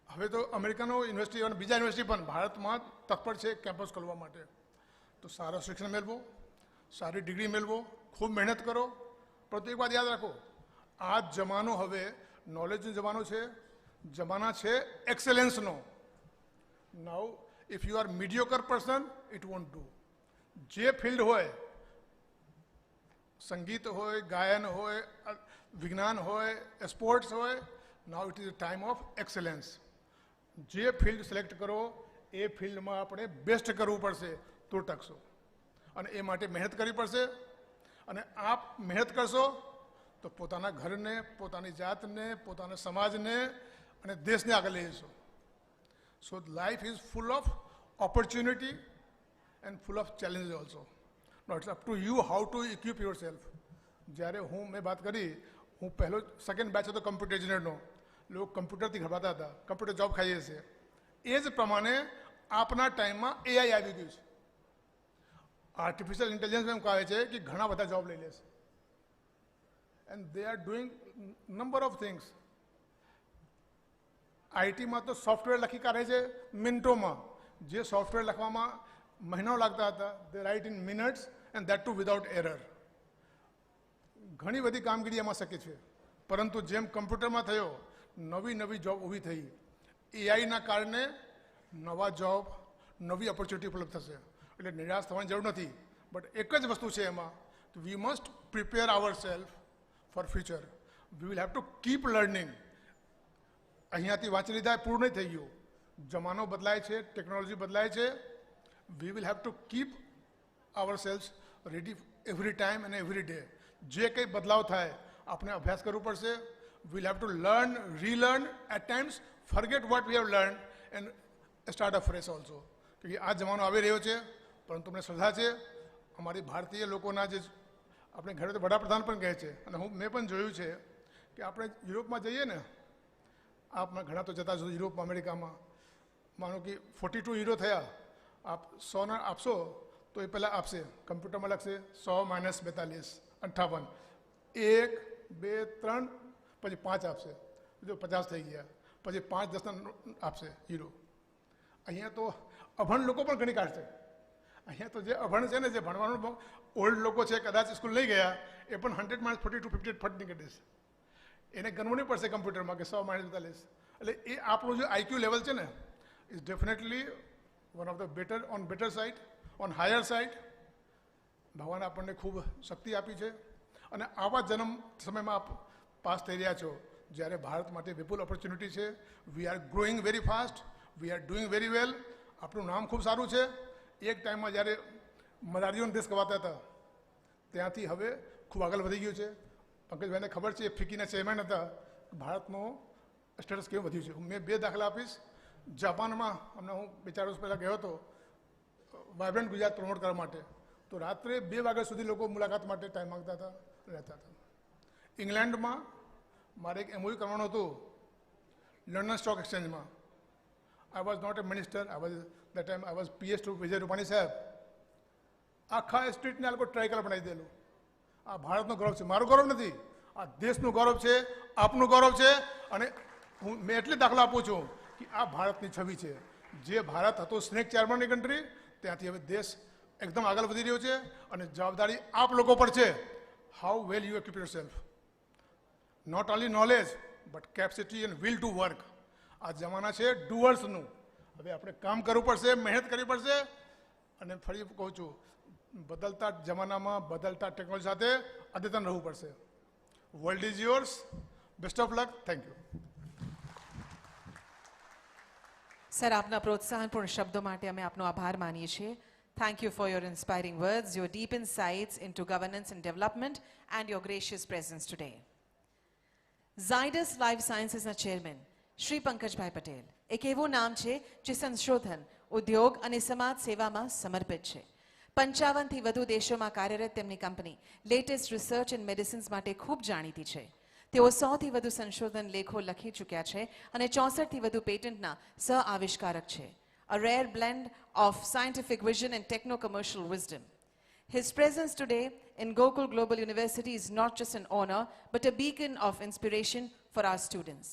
હવે તો અમેરિકનો યુનિવર્સિટી અને બીજા યુનિવર્સિટી પણ ભારતમાં તત્પર છે કેમ્પસ ખોલવા માટે. તો સારું શિક્ષણ મેળવો, સારી ડિગ્રી મેળવો, ખૂબ મહેનત કરો. પરંતુ એક વાત યાદ રાખો, આ જમાનો હવે નોલેજનો જમાનો છે, જમાના છે એક્સેલન્સનો. Now if you are mediocre person it won't do. જે ફિલ્ડ હોય, સંગીત હોય, ગાયન હોય, વિજ્ઞાન હોય, સ્પોર્ટ્સ હોય, now it is a time of excellence. જે ફિલ્ડ સિલેક્ટ કરો એ ફિલ્ડમાં આપણે બેસ્ટ કરવું પડશે તો ટકશો, અને એ માટે મહેનત કરવી પડશે. અને આપ મહેનત કરશો તો પોતાના ઘરને, પોતાની જાતને, પોતાના સમાજને અને દેશને આગળ લઈ જશો. So life is full of opportunity and full of challenges also. No it's up to you how to equip yourself. જ્યારે મેં વાત કરી, હું પહેલો સેકન્ડ બેચ હતો કમ્પ્યુટર એન્જિનિયરનો. લોકો કમ્પ્યુટરથી ઘબરાતા હતા, કમ્પ્યુટર જોબ ખાઈએ છે. એ જ પ્રમાણે આપના ટાઈમમાં એઆઈ આવી ગયું છે. આર્ટિફિશિયલ ઇન્ટેલિજન્સ એમ કહે છે કે ઘણા બધા જોબ લઈ લેશે. And they are doing number of things. આઈટીમાં તો સોફ્ટવેર લખી કાઢે છે મિનિટોમાં. જે સોફ્ટવેર લખવામાં મહિનો લાગતા હતા, they write in minutes and that too without error. ઘણી બધી કામગીરી એમાં શક્ય છે. પરંતુ જેમ કમ્પ્યુટરમાં થયો, નવી નવી જોબ ઊભી થઈ. એઆઈના કારણે નવા જોબ, નવી ઓપોર્ચ્યુનિટી ઉપલબ્ધ થશે. એટલે નિરાશ થવાની જરૂર નથી. બટ એક જ વસ્તુ છે એમાં કે we must prepare our self for future. We will have to keep learning. અહીંયાથી વાંચી લીધા પૂરું નહીં થઈ ગયું. જમાનો બદલાય છે, ટેકનોલોજી બદલાય છે. We will have to keep our self ready every time અને એવરી ડે. જે કંઈ બદલાવ થાય આપણે અભ્યાસ કરવું પડશે. We'll have to learn, relearn, at times forget what we have learn and start afresh also. કે આ જમાનો આવી રહ્યો છે, પરંતુ મને શ્રદ્ધા છે અમારી ભારતીય લોકોના જે આપણે ઘરે તો વડાપ્રધાન પણ કહે છે, અને મેં પણ જોયું છે કે આપણે યુરોપમાં જઈએ ને, આપમાં ઘણા તો જતા છો યુરોપમાં, અમેરિકામાં. માનો કે 42 યુરો થયા, આપ 100 આપશો તો એ પહેલાં આપશે, કમ્પ્યુટરમાં લખશે 100 - 42 58, 1 2 3 પછી 5 આપશે, જો 50 થઈ ગયા, પછી 5 10 આપશે યુરો. અહીંયા તો અભણ લોકો પણ ઘણી કાઢશે. અહીંયા તો જે અભણ છે ને, જે ભણવાનું ઓલ્ડ લોકો છે, કદાચ સ્કૂલ નહીં ગયા, એ પણ 100 - 42 58 ફટ નીકળી દેશે. એને ગણવું નહીં પડશે કમ્પ્યુટરમાં કે 100 - 42. એટલે એ આપણું જે આઈક્યુ લેવલ છે ને, is definitely one of the better side, on higher side. ભગવાન આપણને ખૂબ શક્તિ આપી છે, અને આવા જન્મ સમયમાં આપ પાસ થઈ રહ્યા છો, જ્યારે ભારત માટે વિપુલ ઓપોર્ચ્યુનિટી છે. We are growing very fast, we are doing very well. આપણું નામ ખૂબ સારું છે. એક ટાઈમમાં જ્યારે મદારીઓનો દેશ કહેવાતા હતા, ત્યાંથી હવે ખૂબ આગળ વધી ગયું છે. પંકજભાઈને ખબર છે, ફિકીના ચેરમેન હતા, ભારતનો સ્ટેટસ કેવું વધ્યું છે. મેં 2 દાખલા આપીશ. જાપાનમાં હમણાં હું 2-4 વર્ષ પહેલાં ગયો હતો વાઇબ્રન્ટ ગુજરાત પ્રમોટ કરવા માટે. તો રાત્રે 2 વાગ્યા સુધી લોકો મુલાકાત માટે ટાઈમ માંગતા હતા, રહેતા હતા. ઇંગ્લેન્ડમાં મારે એક MOU કરવાનું હતું લંડન સ્ટોક એક્સચેન્જમાં. I was not a minister, that time I was PS to Vijay Rupani સાહેબ. આખા સ્ટ્રીટને આ લોકો ટ્રાયકલ બનાવી દેલું. આ ભારતનો ગૌરવ છે, મારું ગૌરવ નથી, આ દેશનું ગૌરવ છે, આપનું ગૌરવ છે. અને મેં એટલે દાખલા આપું છું કે આ ભારતની છબી છે. જે ભારત હતો સ્નેક ચેરમેનની કન્ટ્રી, ત્યાંથી હવે દેશ એકદમ આગળ વધી રહ્યો છે. અને જવાબદારી આપ લોકો પર છે. How well you equip yourself. Not only knowledge but capacity and will to work. આ જમાના છે ડુઅર્સનું. હવે આપણે કામ કરવું પડશે, મહેનત કરવી પડશે. અને ફરી કહું છું, બદલતા જમાનામાં બદલતા ટેકનોલોજી સાથે અદ્યતન રહેવું પડશે. World is yours. Best of luck. Thank you. Sir આપના પ્રોત્સાહનપૂર્ણ શબ્દો માટે અમે આપનો આભાર માનીએ છીએ. Thank you for your inspiring words, your deep insights into governance and development, and your gracious presence today. Zydus Life Sciencesના ચેરમેન શ્રી પંકજભાઈ પટેલ એક એવું નામ છે જે સંશોધન, ઉદ્યોગ અને સમાજ સેવામાં સમર્પિત છે. 55થી વધુ દેશોમાં કાર્યરત તેમની company latest research and medicines માટે ખૂબ જાણીતી છે. તેઓ 100થી વધુ સંશોધન લેખો લખી ચૂક્યા છે અને 64થી વધુ પેટન્ટના સહ આવિષ્કારક છે. A rare blend of scientific vision and techno-commercial wisdom. His presence today in Gokul Global University is not just an honor, but a beacon of inspiration for our students.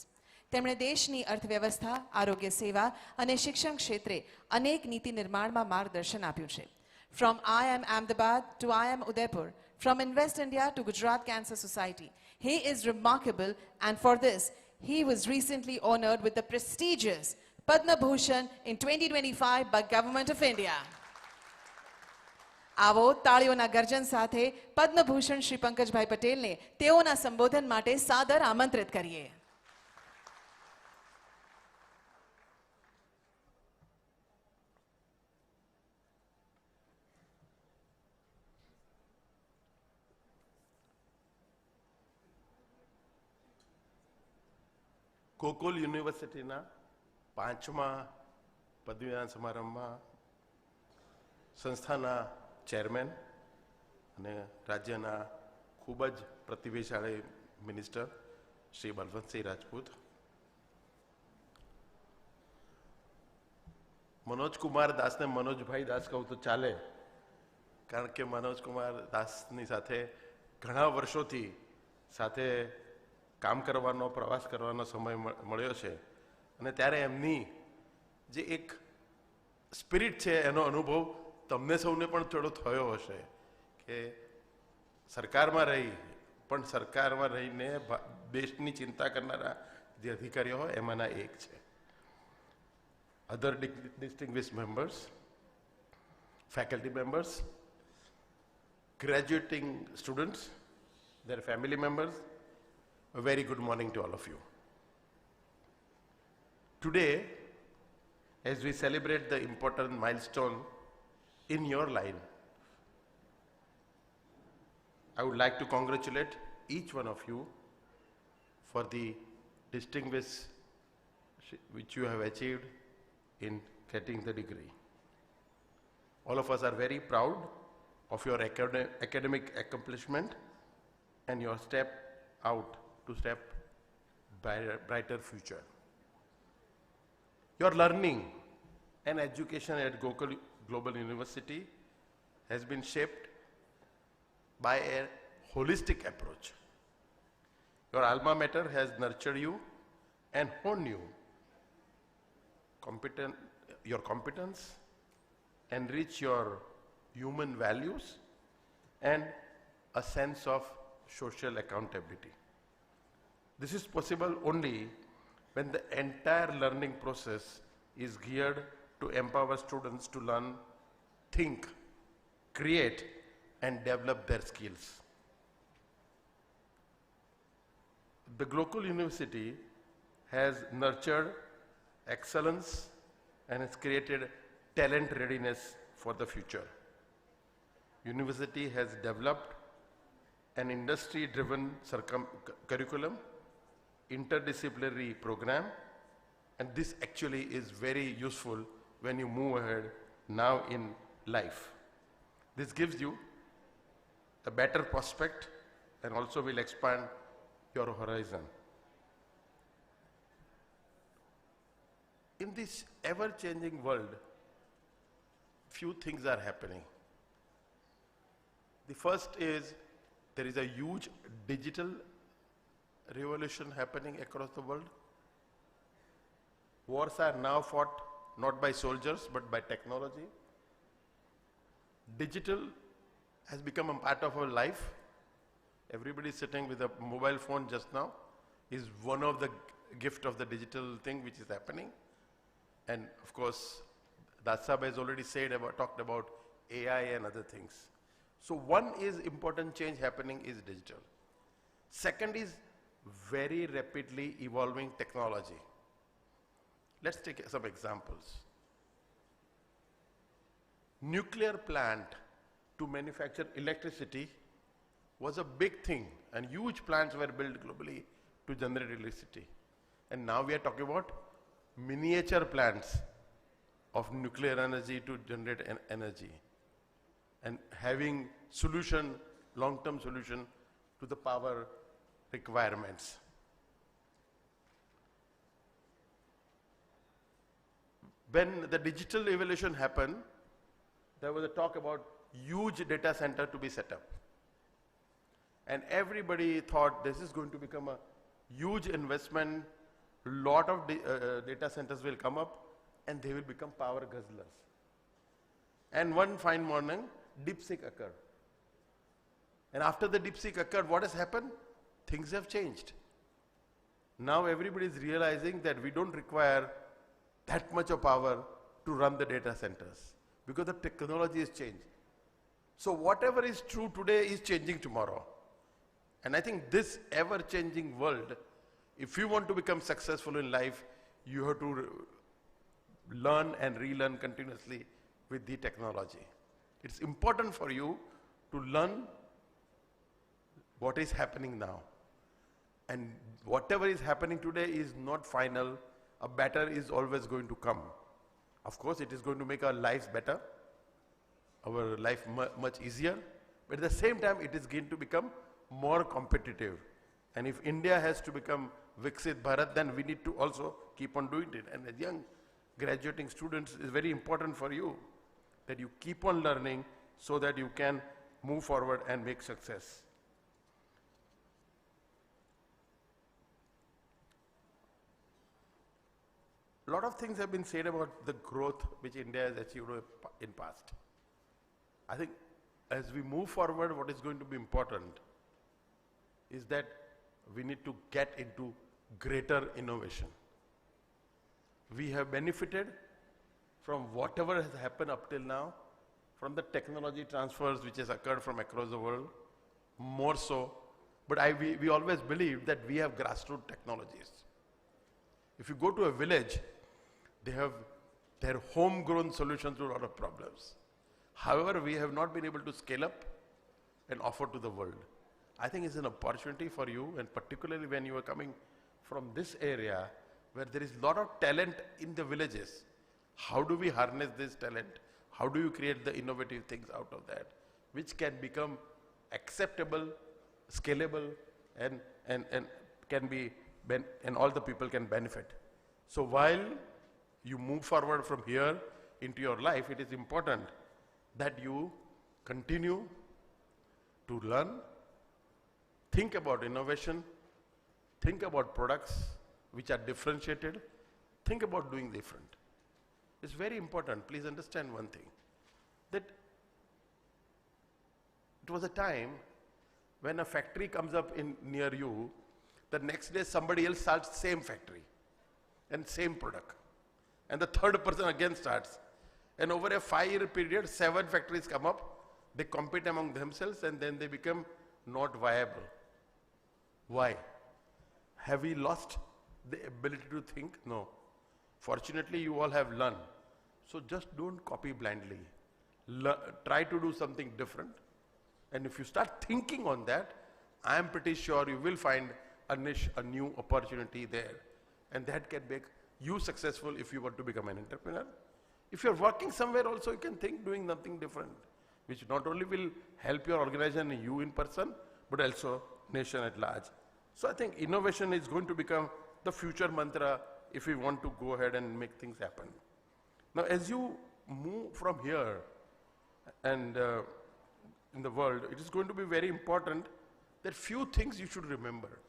તેમણે દેશની અર્થવ્યવસ્થા, આરોગ્ય સેવા અને શિક્ષણ ક્ષેત્રે અનેક નીતિ નિર્માણમાં માર્ગદર્શન આપ્યું છે. From IIM Ahmedabad to IIM Udaipur, from Invest India to Gujarat Cancer Society, he is remarkable, and for this, he was recently honored with the prestigious Padma Bhushan in 2025 by Government of India. આવો તાળીઓના ગર્જન સાથે પદ્મભૂષણ શ્રી પંકજભાઈ પટેલને તેઓના સંબોધન માટે સાદર આમંત્રિત કરીએ. ગોકુલ યુનિવર્સિટીના 5મા પદવીદાન સમારંભમાં સંસ્થાના ચેરમેન અને રાજ્યના ખૂબ જ પ્રતિભાશાળી મિનિસ્ટર શ્રી બલવંતસિંહ રાજપૂત, મનોજકુમાર દાસને મનોજભાઈ દાસ કહું તો ચાલે, કારણ કે મનોજકુમાર દાસની સાથે ઘણા વર્ષોથી સાથે કામ કરવાનો, પ્રવાસ કરવાનો સમય મળ્યો છે અને ત્યારે એમની જે એક સ્પિરિટ છે એનો અનુભવ તમને સૌને પણ થોડો થયો હશે કે સરકારમાં રહીને દેશની ચિંતા કરનારા જે અધિકારીઓ હોય એમાંના એક છે. અધર distinguished members, faculty members, graduating students, their family members, a very good morning to all of you. Today, as we celebrate the important milestone in your life, I would like to congratulate each one of you for the distinguished which you have achieved in getting the degree. All of us are very proud of your academic accomplishment and your step out to step brighter future. Your learning and education at Gokul Global University has been shaped by a holistic approach. Your alma mater has nurtured you and honed you. Your competence, enrich your human values and a sense of social accountability. This is possible only when the entire learning process is geared to empower students to learn, think, create, and develop their skills. The Gokul University has nurtured excellence and has created talent readiness for the future. University has developed an industry-driven curriculum, interdisciplinary program, and this actually is very useful when you move ahead now in life. This gives you a better prospect and also will expand your horizon. In this ever-changing world, few things are happening. The first is there is a huge digital revolution happening across the world. Wars are now fought not by soldiers but by technology. Digital has become a part of our life. Everybody sitting with a mobile phone just now is one of the gift of the digital thing which is happening. And of course, Dasab has already talked about AI and other things. So one is important change happening is digital. Second is very rapidly evolving technology. Let's take some examples. Nuclear plant to manufacture electricity was a big thing, and huge plants were built globally to generate electricity. And now we are talking about miniature plants of nuclear energy to generate energy, and having solution, long-term solution to the power requirements. When the digital evolution happened, there was a talk about huge data center to be set up. And everybody thought this is going to become a huge investment, lot of data centers will come up, and they will become power guzzlers. And one fine morning, DeepSeek occurred. And after the DeepSeek occurred, what has happened? Things have changed. Now everybody is realizing that we don't require that much of power to run the data centers, because the technology has changed. So whatever is true today is changing tomorrow. And I think this ever-changing world, if you want to become successful in life, you have to learn and relearn continuously with the technology. It's important for you to learn what is happening now. And whatever is happening today is not final. A better is always going to come. Of course, it is going to make our lives better, our life much easier, but at the same time, it is going to become more competitive. And if India has to become Viksit Bharat, then we need to also keep on doing it. And as young graduating students, it's very important for you that you keep on learning so that you can move forward and make success. A lot of things have been said about the growth which India has achieved in past. I think as we move forward, what is going to be important is that we need to get into greater innovation. We have benefited from whatever has happened up till now, from the technology transfers which has occurred from across the world, more so. But we always believe that we have grassroots technologies. If you go to a village, they have their homegrown solutions to a lot of problems. However, we have not been able to scale up and offer to the world. I think it's an opportunity for you, and particularly when you are coming from this area where there is a lot of talent in the villages. How do we harness this talent? How do you create the innovative things out of that, which can become acceptable, scalable, and can be, and all the people can benefit. So while you move forward from here into your life, it is important that you continue to learn, think about innovation, think about products which are differentiated, think about doing different. It's very important. Please understand one thing, that it was a time when a factory comes up near you, the next day somebody else starts same factory and same product. And the third person again starts. And over a 5-year period, 7 factories come up, they compete among themselves, and then they become not viable. Why? Have we lost the ability to think? No. Fortunately, you all have learned. So just don't copy blindly. Try to do something different. And if you start thinking on that, I am pretty sure you will find a niche, a new opportunity there. And that can make you successful if you want to become an entrepreneur. If you're working somewhere also, you can think doing something different, which not only will help your organization and you in person, but also nation at large. So I think innovation is going to become the future mantra if we want to go ahead and make things happen. Now, as you move from here and in the world, it is going to be very important that few things you should remember.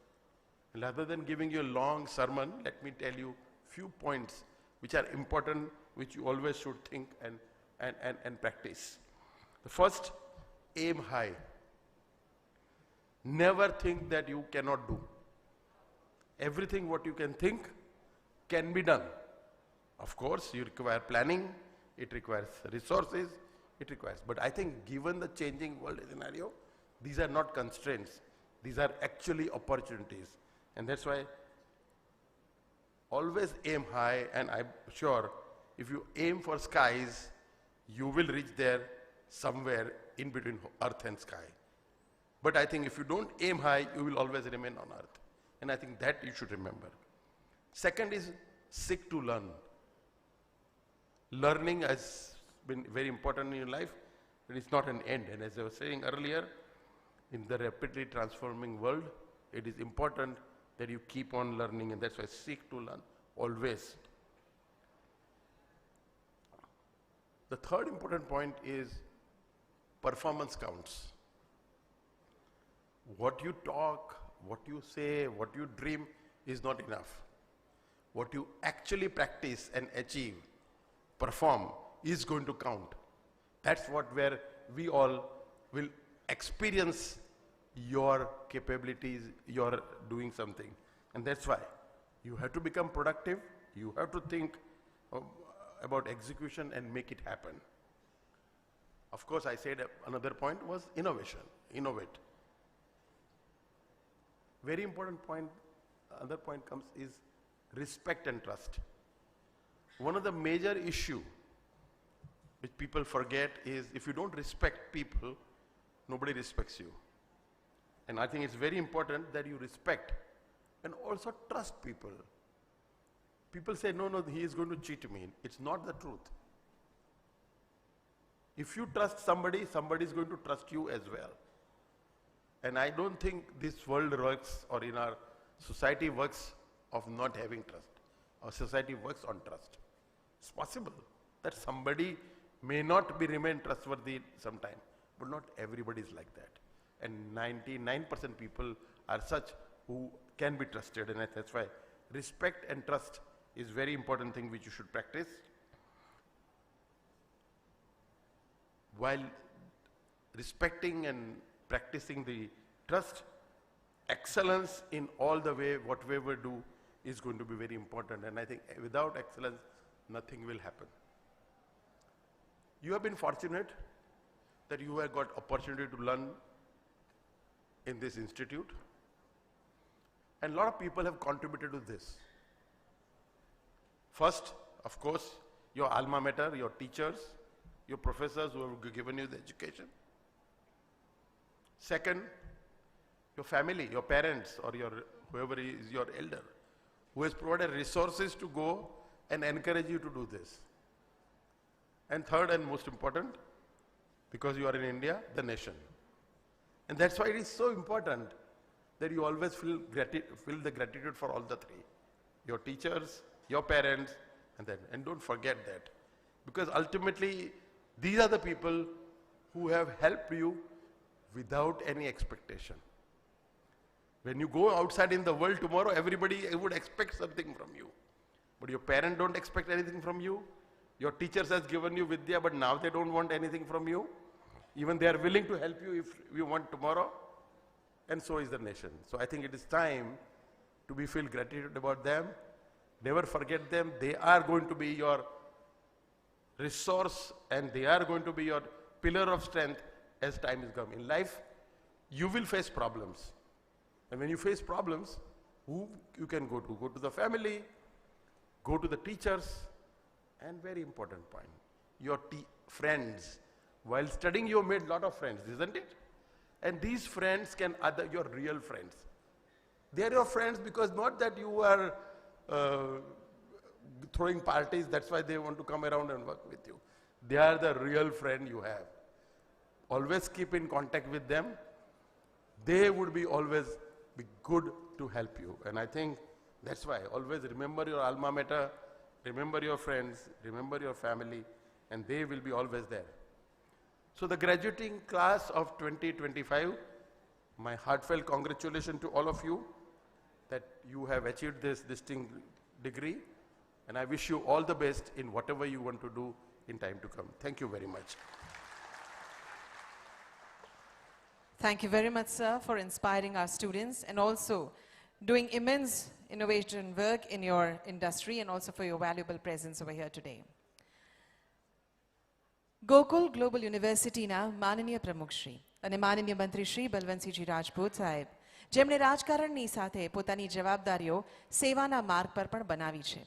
Rather than giving you a long sermon, let me tell you few points which are important, which you always should think and practice. The first, aim high. Never think that you cannot do. Everything what you can think can be done. Of course, you require planning, it requires resources, it requires, but I think given the changing world scenario, these are not constraints, these are actually opportunities. And that's why always aim high, and I'm sure if you aim for skies, you will reach there somewhere in between earth and sky. But I think if you don't aim high, you will always remain on earth. And I think that you should remember. Second is seek to learn. Learning has been very important in your life, but it's not an end. And as I was saying earlier, in the rapidly transforming world, it is important that you keep on learning, and that's why seek to learn always. The third important point is performance counts. What you talk, what you say, what you dream is not enough. What you actually practice and achieve, perform, is going to count. That's where we all will experience your capabilities, your doing something. And that's why you have to become productive, you have to think about execution and make it happen. Of course, I said another point was innovation, innovate. Very important point, other point comes is respect and trust. One of the major issue which people forget is if you don't respect people, nobody respects you. And I think it's very important that you respect and also trust people. People say, no, he is going to cheat me. It's not the truth. If you trust somebody, somebody is going to trust you as well. And I don't think this world works, or in our society works of not having trust. Our society works on trust. It's possible that somebody may not remain trustworthy sometime, but not everybody is like that. And 99% people are such who can be trusted, and that's why respect and trust is very important thing which you should practice. While respecting and practicing the trust, excellence in all the way, whatever we do is going to be very important. And I think without excellence, nothing will happen. You have been fortunate that you have got opportunity to learn in this institute. And a lot of people have contributed to this. First, of course, your alma mater, your teachers, your professors who have given you the education. Second, your family, your parents, or whoever is your elder, who has provided resources to go and encourage you to do this. And third and most important, because you are in India, the nation. And that's why it is so important that you always feel the gratitude for all the three. Your teachers, your parents, and don't forget that. Because ultimately, these are the people who have helped you without any expectation. When you go outside in the world tomorrow, everybody would expect something from you. But your parents don't expect anything from you. Your teachers has given you Vidya, but now they don't want anything from you. Even they are willing to help you if you want tomorrow. And so is the nation. So I think it is time to feel gratitude about them. Never forget them. They are going to be your resource, and they are going to be your pillar of strength as time is come. In life, you will face problems. And when you face problems, who you can go to? Go to the family, go to the teachers, and very important point, your friends. While studying, you made a lot of friends, isn't it? And these friends are your real friends. They are your friends because not that you are throwing parties, that's why they want to come around and work with you. They are the real friend you have. Always keep in contact with them. They would always be good to help you. And I think that's why always remember your alma mater, remember your friends, remember your family, and they will be always there. So the graduating class of 2025, my heartfelt congratulations to all of you that you have achieved this distinct degree, and I wish you all the best in whatever you want to do in time to come. Thank you very much. Thank you very much, sir, for inspiring our students and also doing immense innovation work in your industry, and also for your valuable presence over here today. Gokul global યુનિવર્સિટીના માનનીય પ્રમુખ શ્રી અને માનનીય મંત્રી શ્રી બલવંતસિંહજી રાજપૂત સાહેબ જેમણે રાજકારણની સાથે પોતાની જવાબદારીઓ સેવાના માર્ગ પર પણ બનાવી છે.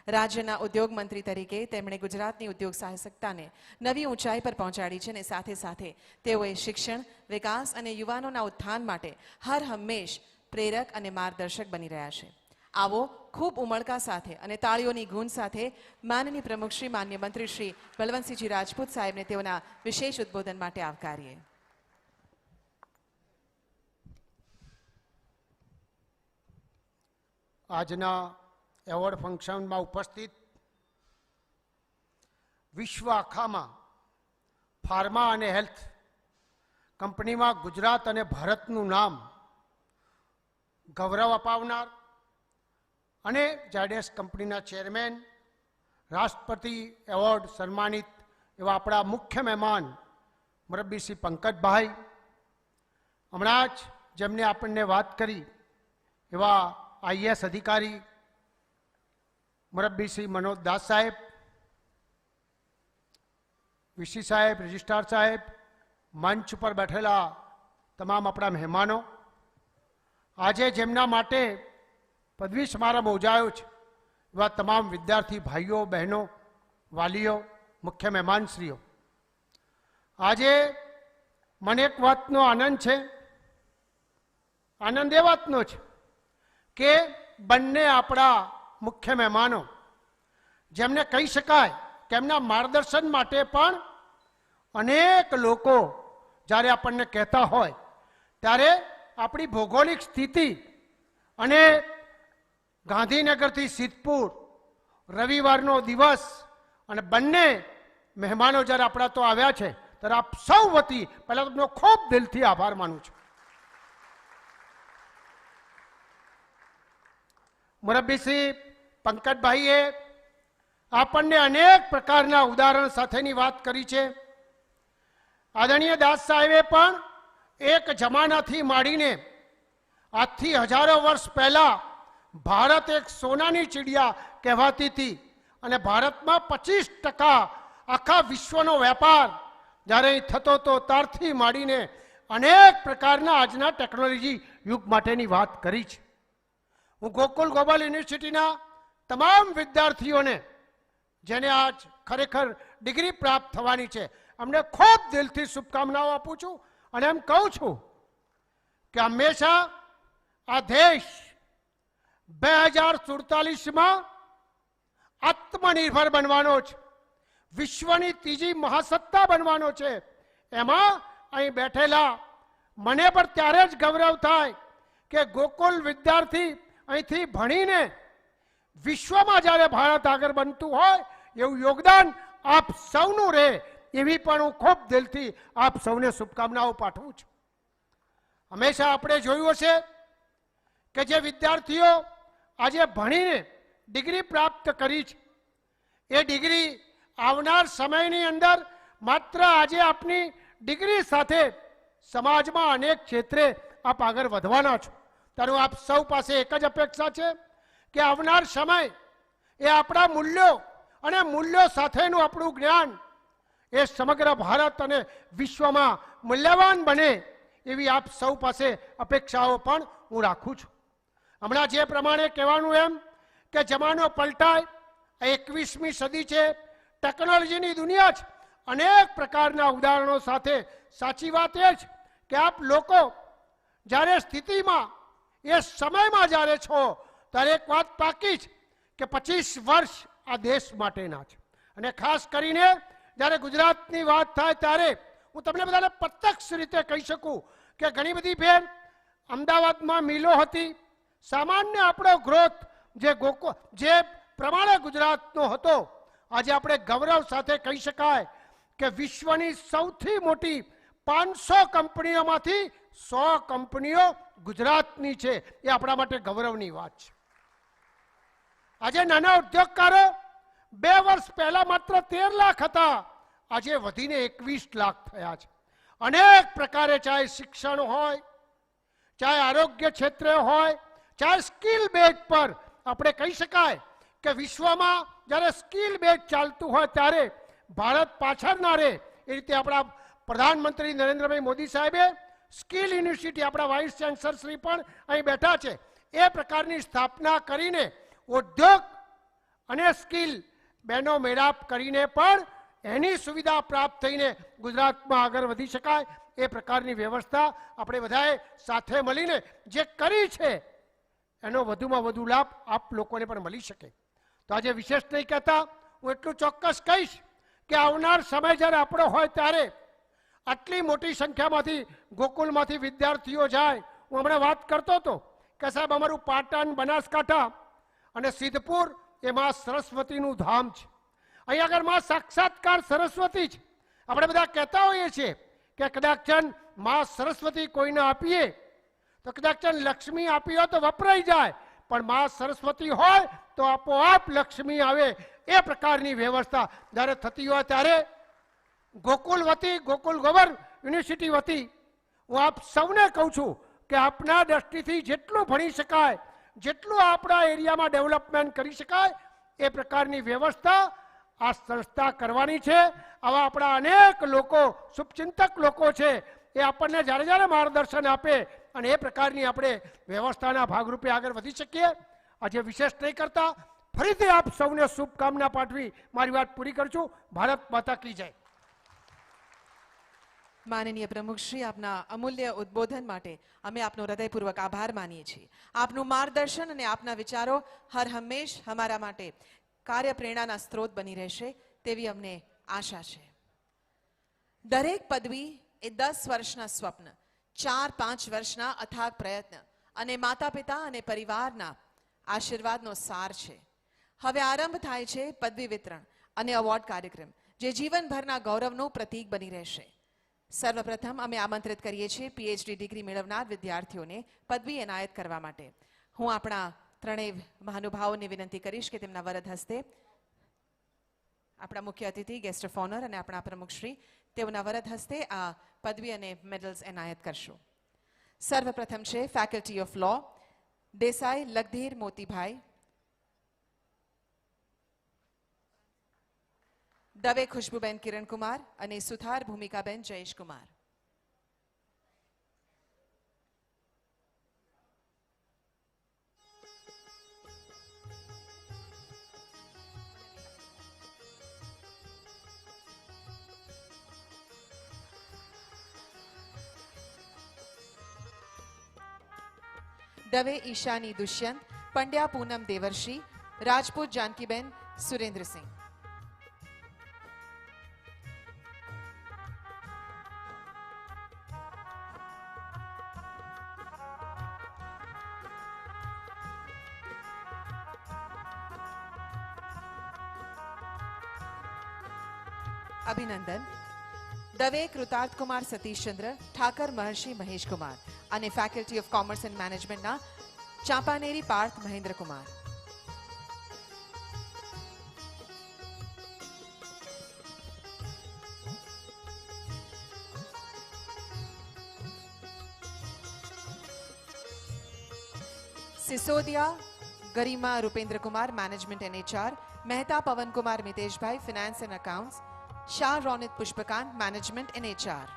રાજ્યના ઉદ્યોગ મંત્રી તરીકે તેમણે ગુજરાતની ઉદ્યોગ સાહસિકતાને નવી ઊંચાઈ પર પહોંચાડી છે અને સાથે સાથે તેઓએ શિક્ષણ, વિકાસ અને યુવાનોના ઉત્થાન માટે હર હંમેશ પ્રેરક અને માર્ગદર્શક બની રહ્યા છે. આવો ખૂબ ઉમળકા સાથે અને તાળીઓની ગૂંજ સાથે માનનીય પ્રમુખ શ્રી માન્ય મંત્રી શ્રી બલવંતસિંહજી રાજપૂત સાહેબને તેઓના વિશેષ ઉદ્બોધન માટે આવકારીએ. આજના એવોર્ડ ફંક્શનમાં ઉપસ્થિત વિશ્વ આખામાં ફાર્મા અને હેલ્થ કંપનીમાં ગુજરાત અને ભારતનું નામ ગૌરવ અપાવનાર અને ઝાયડસ કંપનીના ચેરમેન, રાષ્ટ્રપતિ એવોર્ડ સન્માનિત એવા આપણા મુખ્ય મહેમાન મુરબ્બી શ્રી પંકજભાઈ, હમણાં જ જેમને આપણને વાત કરી એવા IAS અધિકારી મુરબ્બી શ્રી મનોજ દાસ સાહેબ, વીસી સાહેબ, રજિસ્ટ્રાર સાહેબ, મંચ પર બેઠેલા તમામ આપણા મહેમાનો, આજે જેમના માટે પદવી સમારંભ યોજાયો છે એવા તમામ વિદ્યાર્થી ભાઈઓ બહેનો, વાલીઓ, મુખ્ય મહેમાનશ્રીઓ, આજે મને એક વાતનો આનંદ છે. આનંદ એ વાતનો છે કે બંને આપણા મુખ્ય મહેમાનો જેમને કહી શકાય કે એમના માર્ગદર્શન માટે પણ અનેક લોકો જ્યારે આપણને કહેતા હોય ત્યારે આપણી ભૌગોલિક સ્થિતિ અને ગાંધીનગરથી સિદ્ધપુર રવિવારનો દિવસ અને બંને મહેમાનો જ્યારે આપણા તો આવ્યા છે ત્યારે આપ સૌ વતી પહેલાં તમને ખૂબ દિલથી આભાર માનું છું. મુરબ્બી શ્રી પંકજભાઈએ આપણને અનેક પ્રકારના ઉદાહરણ સાથેની વાત કરી છે. આદરણીય દાસ સાહેબે પણ એક જમાનાથી માંડીને આજથી હજારો વર્ષ પહેલા ભારત એક સોનાની ચીડિયા કહેવાતી હતી અને ભારતમાં 25% આખા વિશ્વનો વેપાર જ્યારે થતો હતો ત્યારથી માંડીને અનેક પ્રકારના આજના ટેકનોલોજી યુગ માટેની વાત કરી છે. હું ગોકુલ ગ્લોબલ યુનિવર્સિટીના તમામ વિદ્યાર્થીઓને જેને આજ ખરેખર ડિગ્રી પ્રાપ્ત થવાની છે અમને ખૂબ દિલથી શુભકામનાઓ આપું છું અને એમ કહું છું કે હંમેશા આ દેશ 2047માં આત્મનિર્ભર બનવાનો છે, વિશ્વની ત્રીજી મહાસત્તા બનવાનો છે. એમાં અહીં બેઠેલા મને પણ ત્યારે જ ગૌરવ થાય કે ગોકુલ વિદ્યાર્થી અહીંથી ભણીને વિશ્વમાં જ્યારે ભારત આગળ બનતું હોય એવું યોગદાન આપ સૌનું રહે એવી પણ હું ખૂબ દિલથી આપ સૌને શુભકામનાઓ પાઠવું છું. હંમેશા આપણે જોયું હશે કે જે વિદ્યાર્થીઓ આજે ભણીને ડિગ્રી પ્રાપ્ત કરી છે એ ડિગ્રી આવનાર સમયની અંદર માત્ર આજે આપની ડિગ્રી સાથે સમાજમાં અનેક ક્ષેત્રે આપ આગળ વધવાના છો. ત્યારે આપ સૌ પાસે એક જ અપેક્ષા છે કે આવનાર સમય એ આપણા મૂલ્યો અને મૂલ્યો સાથેનું આપણું જ્ઞાન એ સમગ્ર ભારત અને વિશ્વમાં મૂલ્યવાન બને એવી આપ સૌ પાસે અપેક્ષાઓ પણ હું રાખું છું. હમણાં જે પ્રમાણે કહેવાનું એમ કે જમાનો પલટાય, 21મી સદી છે, ટેકનોલોજીની દુનિયા છે, અનેક પ્રકારના ઉદાહરણો સાથે સાચી વાત એ છે કે આપ લોકો જ્યારે સ્થિતિમાં એ સમયમાં જ્યારે છો ત્યારે એક વાત પાકી છે કે 25 વર્ષ આ દેશ માટેના છે. અને ખાસ કરીને જ્યારે ગુજરાતની વાત થાય ત્યારે હું તમને બધાને પ્રત્યક્ષ રીતે કહી શકું કે ઘણી બધી ફેર અમદાવાદમાં મિલો હતી. સામાન્ય આપણો ગ્રોથ જે પ્રમાણે ગુજરાતનો હતો આજે આપણે ગૌરવ સાથે કહી શકાય કે વિશ્વની સૌથી મોટી 500 કંપનીઓમાંથી 100 કંપનીઓ ગુજરાતની છે. એ આપણા માટે ગૌરવની વાત છે. આજે નાના ઉદ્યોગકારો 2 વર્ષ પહેલા માત્ર 13 લાખ હતા, આજે વધીને 21 લાખ થયા છે. અનેક પ્રકારે ચાહે શિક્ષણ હોય, ચાહે આરોગ્ય ક્ષેત્રે હોય, ચાહે સ્કિલ બેઝ પર આપણે કહી શકાય કે વિશ્વમાં જ્યારે સ્કિલ બેઝ ચાલતું હોય ત્યારે ભારત પાછળ ના રહે એ રીતે આપણા પ્રધાનમંત્રી નરેન્દ્રભાઈ મોદી સાહેબે સ્કિલ યુનિવર્સિટી, આપણા વાઇસ ચાન્સલર શ્રી પણ અહીં બેઠા છે, એ પ્રકારની સ્થાપના કરીને ઉદ્યોગ અને સ્કિલ બેનો મેળાપ કરીને પણ એની સુવિધા પ્રાપ્ત થઈને ગુજરાતમાં આગળ વધી શકાય એ પ્રકારની વ્યવસ્થા આપણે બધાએ સાથે મળીને જે કરી છે એનો વધુમાં વધુ લાભ આપ લોકોને પણ મળી શકે. તો આજે વિશેષ નહીં કહેતા, હું એટલું ચોક્કસ કહીશ કે આવનાર સમય જ્યારે આપણો હોય ત્યારે આટલી મોટી સંખ્યામાંથી ગોકુલમાંથી વિદ્યાર્થીઓ જાય. હું હમણાં વાત કરતો હતો કે સાહેબ અમારું પાટણ, બનાસકાંઠા અને સિદ્ધપુર એ માં સરસ્વતીનું ધામ છે. અહીં આગળ માં સાક્ષાત્કાર સરસ્વતી છે. આપણે બધા કહેતા હોઈએ છીએ કે કદાચ માં સરસ્વતી કોઈને આપીએ તો કદાચ લક્ષ્મી આપી હોય તો વપરાઈ જાય, પણ માં સરસ્વતી હોય તો આપોઆપ લક્ષ્મી આવે. એ પ્રકારની વ્યવસ્થા જ્યારે થતી હોય ત્યારે ગોકુલ વતી, ગોકુલ ગોબર યુનિવર્સિટી વતી હું આપ સૌને કહું છું કે આપના દ્રષ્ટિથી જેટલું ભણી શકાય, જેટલું આપણા એરિયામાં ડેવલપમેન્ટ કરી શકાય એ પ્રકારની વ્યવસ્થા આ સંસ્થા કરવાની છે. આવા આપણા અનેક લોકો, શુભચિંતક લોકો છે, એ આપણને જ્યારે જ્યારે માર્ગદર્શન આપે અને એ પ્રકારની આપણે વ્યવસ્થાના ભાગરૂપે આગળ વધી શકીએ. આજે વિશેષ નહીં કરતા, ફરીથી આપ સૌને શુભકામના પાઠવી મારી વાત પૂરી કરું છું. ભારત માતા કી જય. માનનીય પ્રમુખશ્રી, આપના અમૂલ્ય ઉદ્બોધન માટે અમે આપનો હૃદયપૂર્વક આભાર માનીએ છીએ. આપનું માર્ગદર્શન અને આપના વિચારો હર હંમેશ અમારા માટે કાર્ય પ્રેરણાના સ્ત્રોત બની રહેશે તેવી અમને આશા છે. દરેક પદવી એ 10 વર્ષના સ્વપ્ન, 4-5 વર્ષના અથાગ પ્રયત્ન અને માતા પિતા અને પરિવારના આશીર્વાદનો સાર છે. હવે આરંભ થાય છે પદવી વિતરણ અને એવોર્ડ કાર્યક્રમ, જે જીવનભરના ગૌરવનું પ્રતીક બની રહેશે. સર્વપ્રથમ અમે આમંત્રિત કરીએ છીએ પીએચડી ડિગ્રી મેળવનાર વિદ્યાર્થીઓને પદવી એનાયત કરવા માટે. હું આપણા ત્રણેય મહાનુભાવોને વિનંતી કરીશ કે તેમના વરદ હસ્તે આપણા મુખ્ય અતિથિ, ગેસ્ટ ઓફ ઓનર અને આપણા પ્રમુખશ્રી તેઓના વરદ હસ્તે આ પદવી અને મેડલ્સ એનાયત કરશું. સર્વપ્રથમ છે ફેકલ્ટી ઓફ લો, દેસાઈ લગધીર મોતીભાઈ, દવે ખુશ્બુબેન કિરણકુમાર અને સુથાર ભૂમિકાબેન જયેશકુમાર. દવે ઈશાની દુષ્યંત, પંડ્યા પૂનમ દેવર્ષી, રાજપૂત જાનકીબેન સુરેન્દ્રસિંહ. અભિનંદન. દવે કૃતાર્થ કુમાર સતીશચંદ્ર, ઠાકર મહર્ષિ મહેશ કુમાર અને ફેકલ્ટી ઓફ કોમર્સ એન્ડ મેનેજમેન્ટના Champaneri Parth Mahendra Kumar. Sisodiya Garima Rupendra Kumar, management and HR, Mehta Pavan Kumar Miteshbhai, finance and accounts, Shah Ronit Pushpkant, management and HR.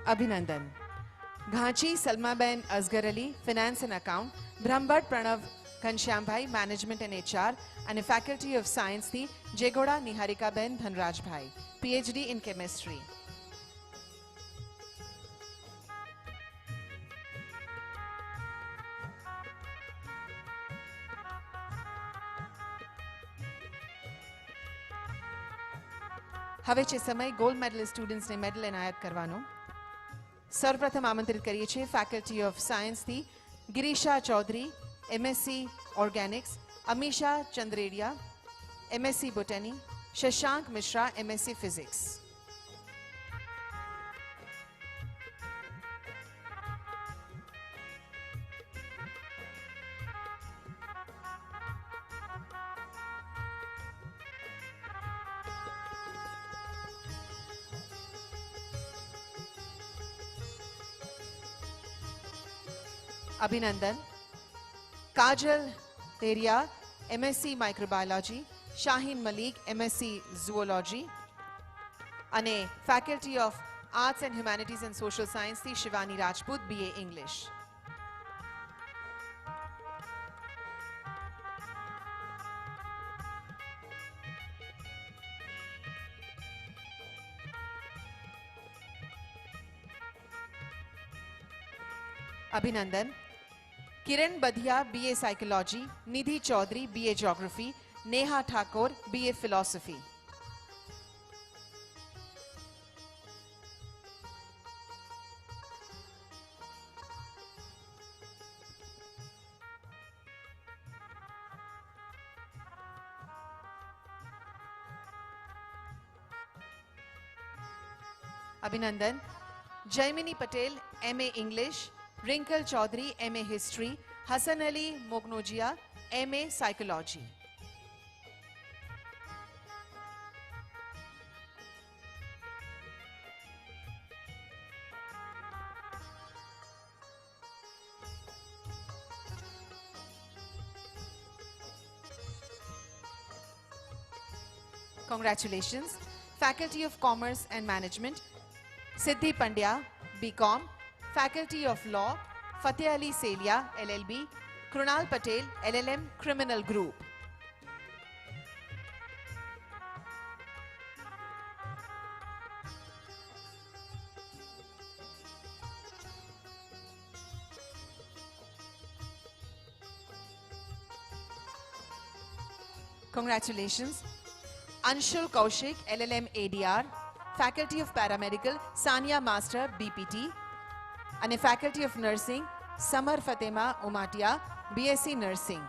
અભિનંદન. Ghanchi Salmaben Azgar Ali, finance and account, Brahmbhatt Pranav Ghanshyambhai, management and HR અને ફેકલ્ટી ઓફ સાયન્સથી Jegoda Niharikaben Dhanrajbhai, PhD in chemistry. હવે છે સમય ગોલ્ડ મેડલિસ્ટ સ્ટુડન્ટ્સને મેડલ એનાયત કરવાનો. સર્વપ્રથમ આમંત્રિત કરીએ છીએ ફેકલ્ટી ઓફ સાયન્સથી Girisha Chaudhary, MSc organics, Amisha Chandrediya, MSc botany, Shashank Mishra, MSc physics. અભિનંદન. Kajal Teriya, MSc microbiology, Shaheen Malik, MSc zoology, અને faculty of arts and humanities and social સાયન્સથી શિવાની રાજપૂત, BA ઇંગ્લિશ. અભિનંદન. Kiran Badhiya, BA psychology, Nidhi Chaudhary, BA geography, Neha Thakor, BA philosophy. અભિનંદન. Jaymini Patel, MA English, Rinkal Chaudhary, MA history, Hasan Ali Mognojiya, MA psychology. Congratulations. Faculty of Commerce and Management, Siddhi Pandya, BCom. Faculty of Law, Fateh Ali Selia, LLB, Krunal Patel, LLM, Criminal Group. Congratulations. Anshul Kaushik, LLM ADR, Faculty of Paramedical, Sania Master, BPT, and a Faculty of Nursing, Samar Fatema Umatia, BSc Nursing.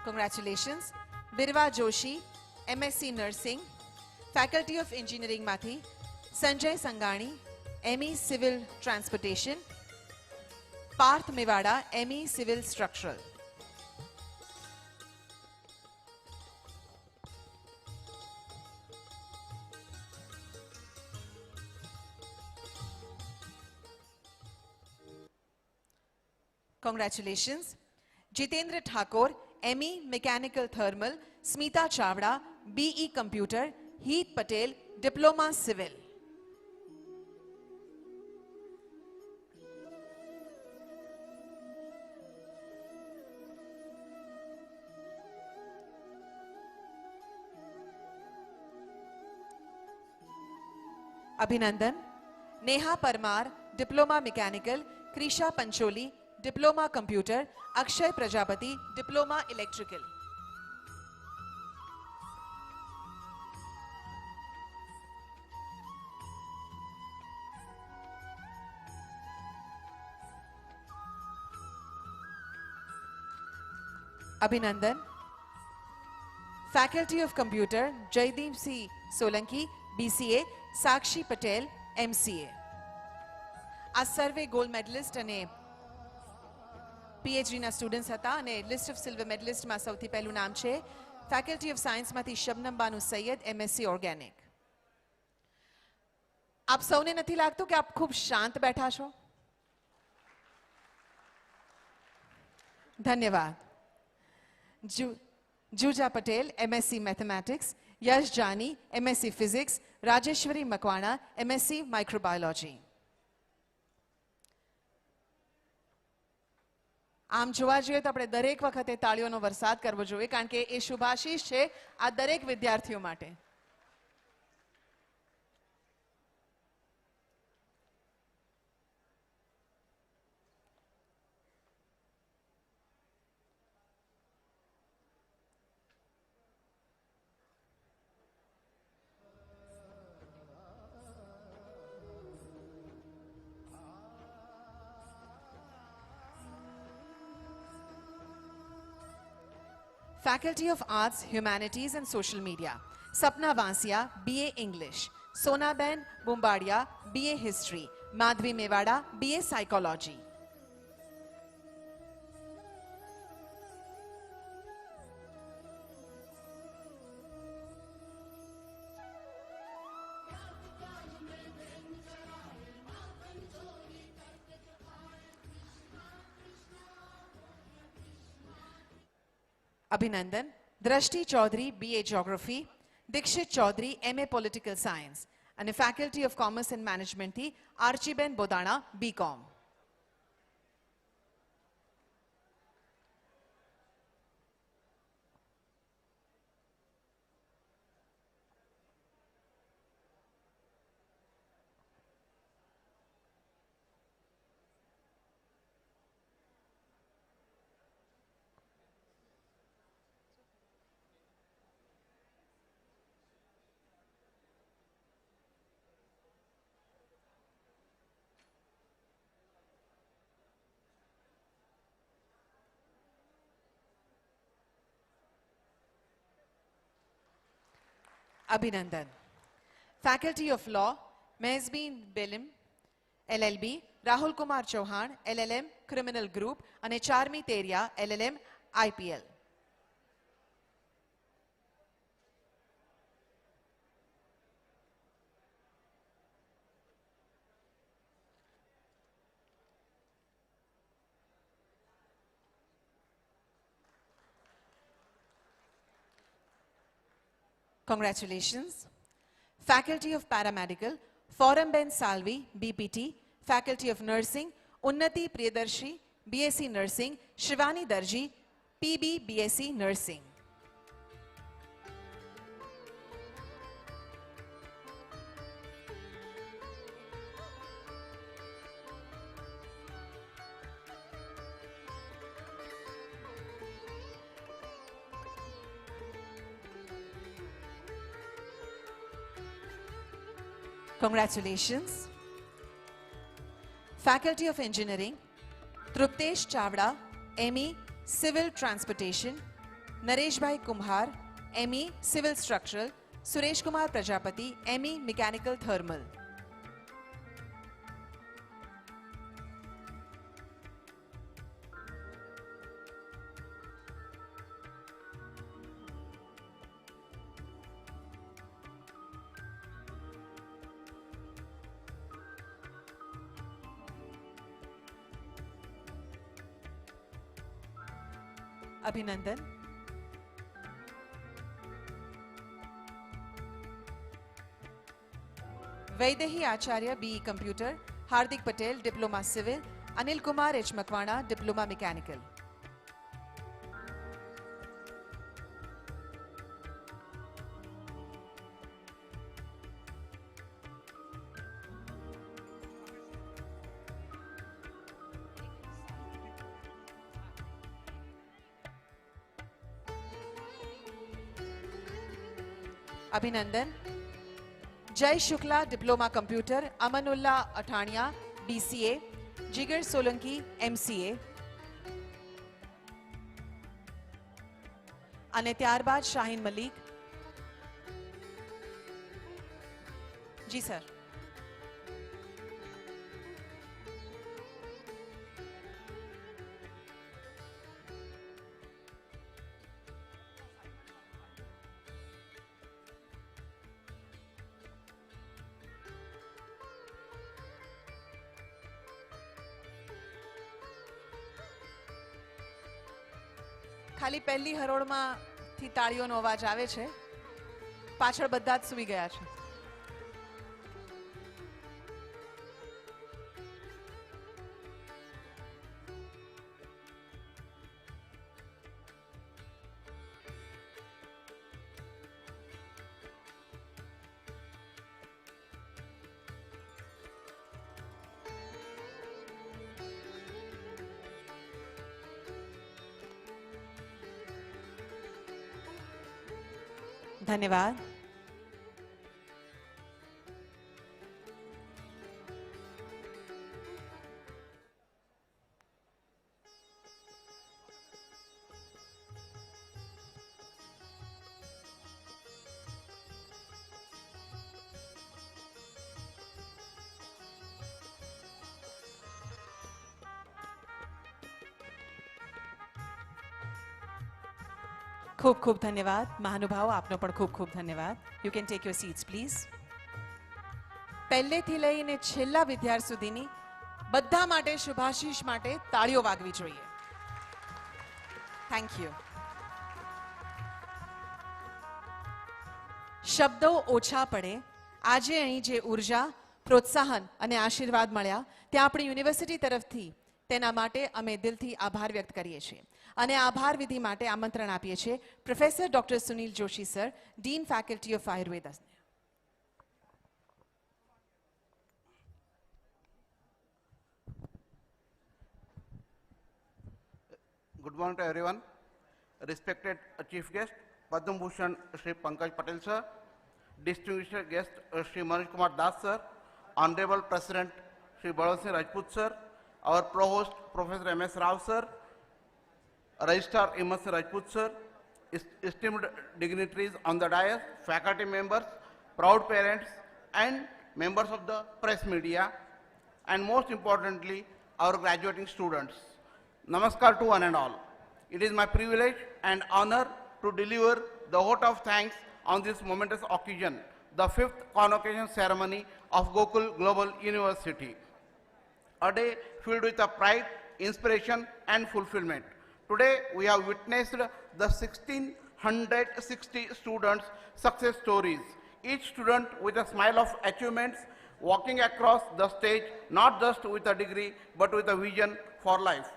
Congratulations. Birva Joshi, MSc Nursing, Faculty of Engineering Mathi, Sanjay Sangani, ME Civil Transportation, Parth Mewada, ME Civil Structural. Congratulations. Jitendra Thakur, ME Mechanical Thermal, Smita Chavda, BE Computer, Heath Patel, Diploma Civil. अभिनंदन. Neha Parmar, diploma mechanical, Krisha Pancholi, diploma computer, Akshay Prajapati, diploma electrical. अभिनंदन. Faculty of computer, Jaydeep Singh Solanki, BCA, Sakshi Patel, MCA. આ સર્વે gold medallist અને PhDના students હતા અને list of silver મેડલિસ્ટમાં સૌથી પહેલું નામ છે ફેકલ્ટી ઓફ સાયન્સમાંથી શબનમ બાનુ સૈયદ, MSc ઓર્ગેનિક. આપ સૌને નથી લાગતું કે આપ ખૂબ શાંત બેઠા છો? ધન્યવાદ. જુજા પટેલ, MSc મેથેમેટિક્સ, यश जानी, MSc physics, Rajeshwari Makwana, MSc microbiology. આમ જોવા જોઈએ તો આપણે દરેક વખતે તાળીઓનો વરસાદ કરવો જોઈએ કારણ કે એ શુભાશીષ છે આ દરેક વિદ્યાર્થીઓ માટે. Faculty of Arts, Humanities and Social Media, Sapna Vansia, BA English, Sonaben Bumbadia, BA History, Madhvi Mewada, BA Psychology. અભિનંદન. Drashti Chaudhary BA Geography, Dikshit Chaudhary MA Political Science અને ફેકલ્ટી ઓફ કોમર્સ એન્ડ મેનેજમેન્ટથી આર્ચીબેન બોદાણા BCom. અભિનંદન. Faculty of law Mezbin Belim LLB, Rahul Kumar Chauhan LLM criminal group અને Charmi Teriya LLM IPL. Congratulations. Faculty of Paramedical, Forum Ben Salvi, BPT, Faculty of Nursing, Unnati Priyadarshi, BSc Nursing, Shivani Darji, PB BSc Nursing. Congratulations. Faculty of Engineering, Truptesh Chavda, ME Civil Transportation, Naresh Bhai Kumhar, ME Civil Structural, Suresh Kumar Prajapati, ME Mechanical Thermal. અભિનંદન. Vaidehi Acharya BE computer, Hardik Patel diploma civil, Anil Kumar H Makwana diploma mechanical. અભિનંદન. જય Shukla diploma computer, અમનુલ્લા અઠાણિયા BCA, જીગર Solanki MCA અને ત્યારબાદ શાહીન મલિક. જી sir. ખાલી પહેલી હરોળમાંથી તાળીઓનો અવાજ આવે છે, પાછળ બધા જ સૂઈ ગયા છે. ધન્યવાદ. ખૂબ ખૂબ ધન્યવાદ મહાનુભાવ, આપનો પણ ખૂબ ખૂબ ધન્યવાદ. You can take your seats please. પહેલેથી લઈને છેલ્લા વિદ્યાર્થી સુધીની બધા માટે શુભાશીષ માટે તાળીઓ વાગવી જોઈએ. Thank you. શબ્દો ઓછા પડે. આજે અહીં જે ઉર્જા, પ્રોત્સાહન અને આશીર્વાદ મળ્યા તે આપણી યુનિવર્સિટી તરફથી તેના માટે અમે દિલથી આભાર વ્યક્ત કરીએ છીએ અને આભાર વિધિ માટે આમંત્રણ આપીએ છીએ professor doctor Sunil Joshi sir, dean faculty of Ayurveda. Good morning to everyone. Respected Chief Guest, Padma Bhushan Shri Pankaj Patel Sir, distinguished guest Shri Manoj Kumar Das Sir, Honorable President Shri Balwant Singh Rajput Sir, our Provost Professor M.S. Rao Sir, Registrar M.S. Rajput Sir, esteemed dignitaries on the dais, faculty members, proud parents and members of the press media, and most importantly, our graduating students. Namaskar to one and all. It is my privilege and honor to deliver the vote of thanks on this momentous occasion, the 5th convocation ceremony of Gokul Global University. A day filled with a pride, inspiration and fulfillment. Today we have witnessed the 1660 students' success stories, each student with a smile of achievements, walking across the stage not just with a degree but with a vision for life.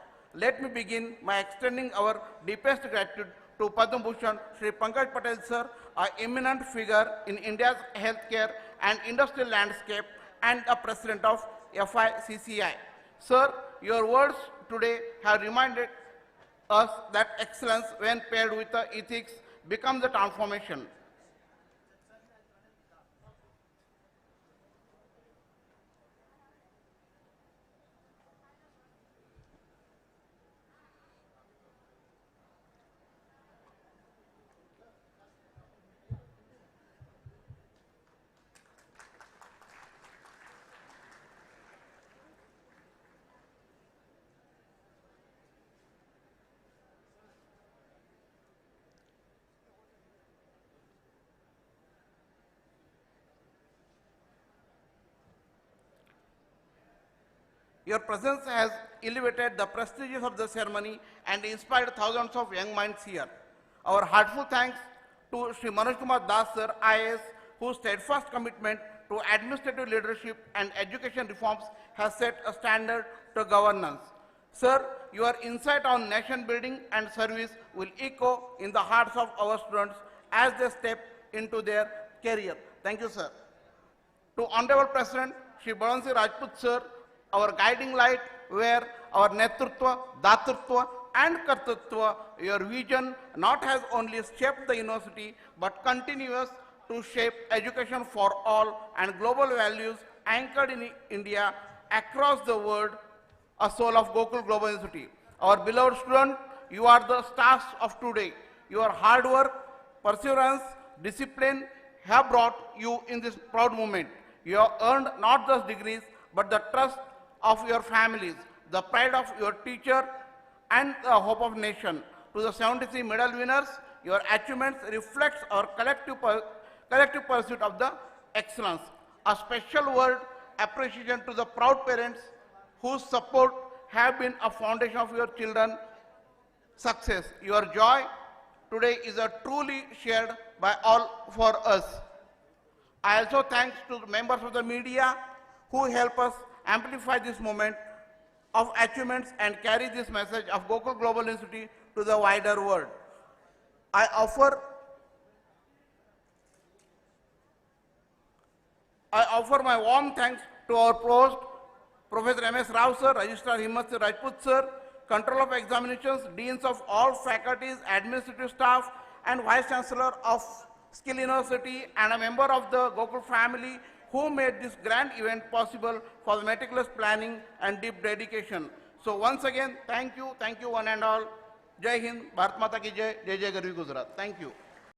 Let me begin by extending our deepest gratitude to Padma Bhushan Shri Pankaj Patel Sir, an eminent figure in India's healthcare and industrial landscape and a president of FICCI. Sir, your words today have reminded us that excellence, when paired with the ethics, becomes the transformation. Your presence has elevated the prestige of the ceremony and inspired thousands of young minds here. Our heartfelt thanks to Shri Manoj Kumar Das Sir, IAS, whose steadfast commitment to administrative leadership and education reforms has set a standard to governance. Sir, your insight on nation building and service will echo in the hearts of our students as they step into their career. Thank you, sir. To Honorable President Shri Balwant Singh Rajput Sir, our guiding light, where our Netrutva, Datrutva and Kartrutva, your vision not has only shaped the university but continues to shape education for all and global values anchored in India across the world, a soul of Gokul Global University. Our beloved student, you are the stars of today. Your hard work, perseverance, discipline have brought you in this proud moment. You have earned not just degrees but the trust of your families, the pride of your teacher and the hope of nation. To the 73 medal winners, your achievements reflects our collective pursuit of the excellence. A special word appreciation to the proud parents whose support have been a foundation of your children's success. Your joy today is a truly shared by all for us. I also thanks to the members of the media who help us amplify this moment of achievements and carry this message of Gokul Global University to the wider world. I offer my warm thanks to our Provost, Professor M.S. Rao Sir, Registrar M.S. Rajput Sir, Control of Examinations, Deans of all faculties, administrative staff, and Vice Chancellor of Skill University, and a member of the Gokul family who made this grand event possible for the meticulous planning and deep dedication. So once again, thank you one and all. Jai Hind, Bharat Mata ki Jai, Jai Jai Garvi Gujarat. Thank you.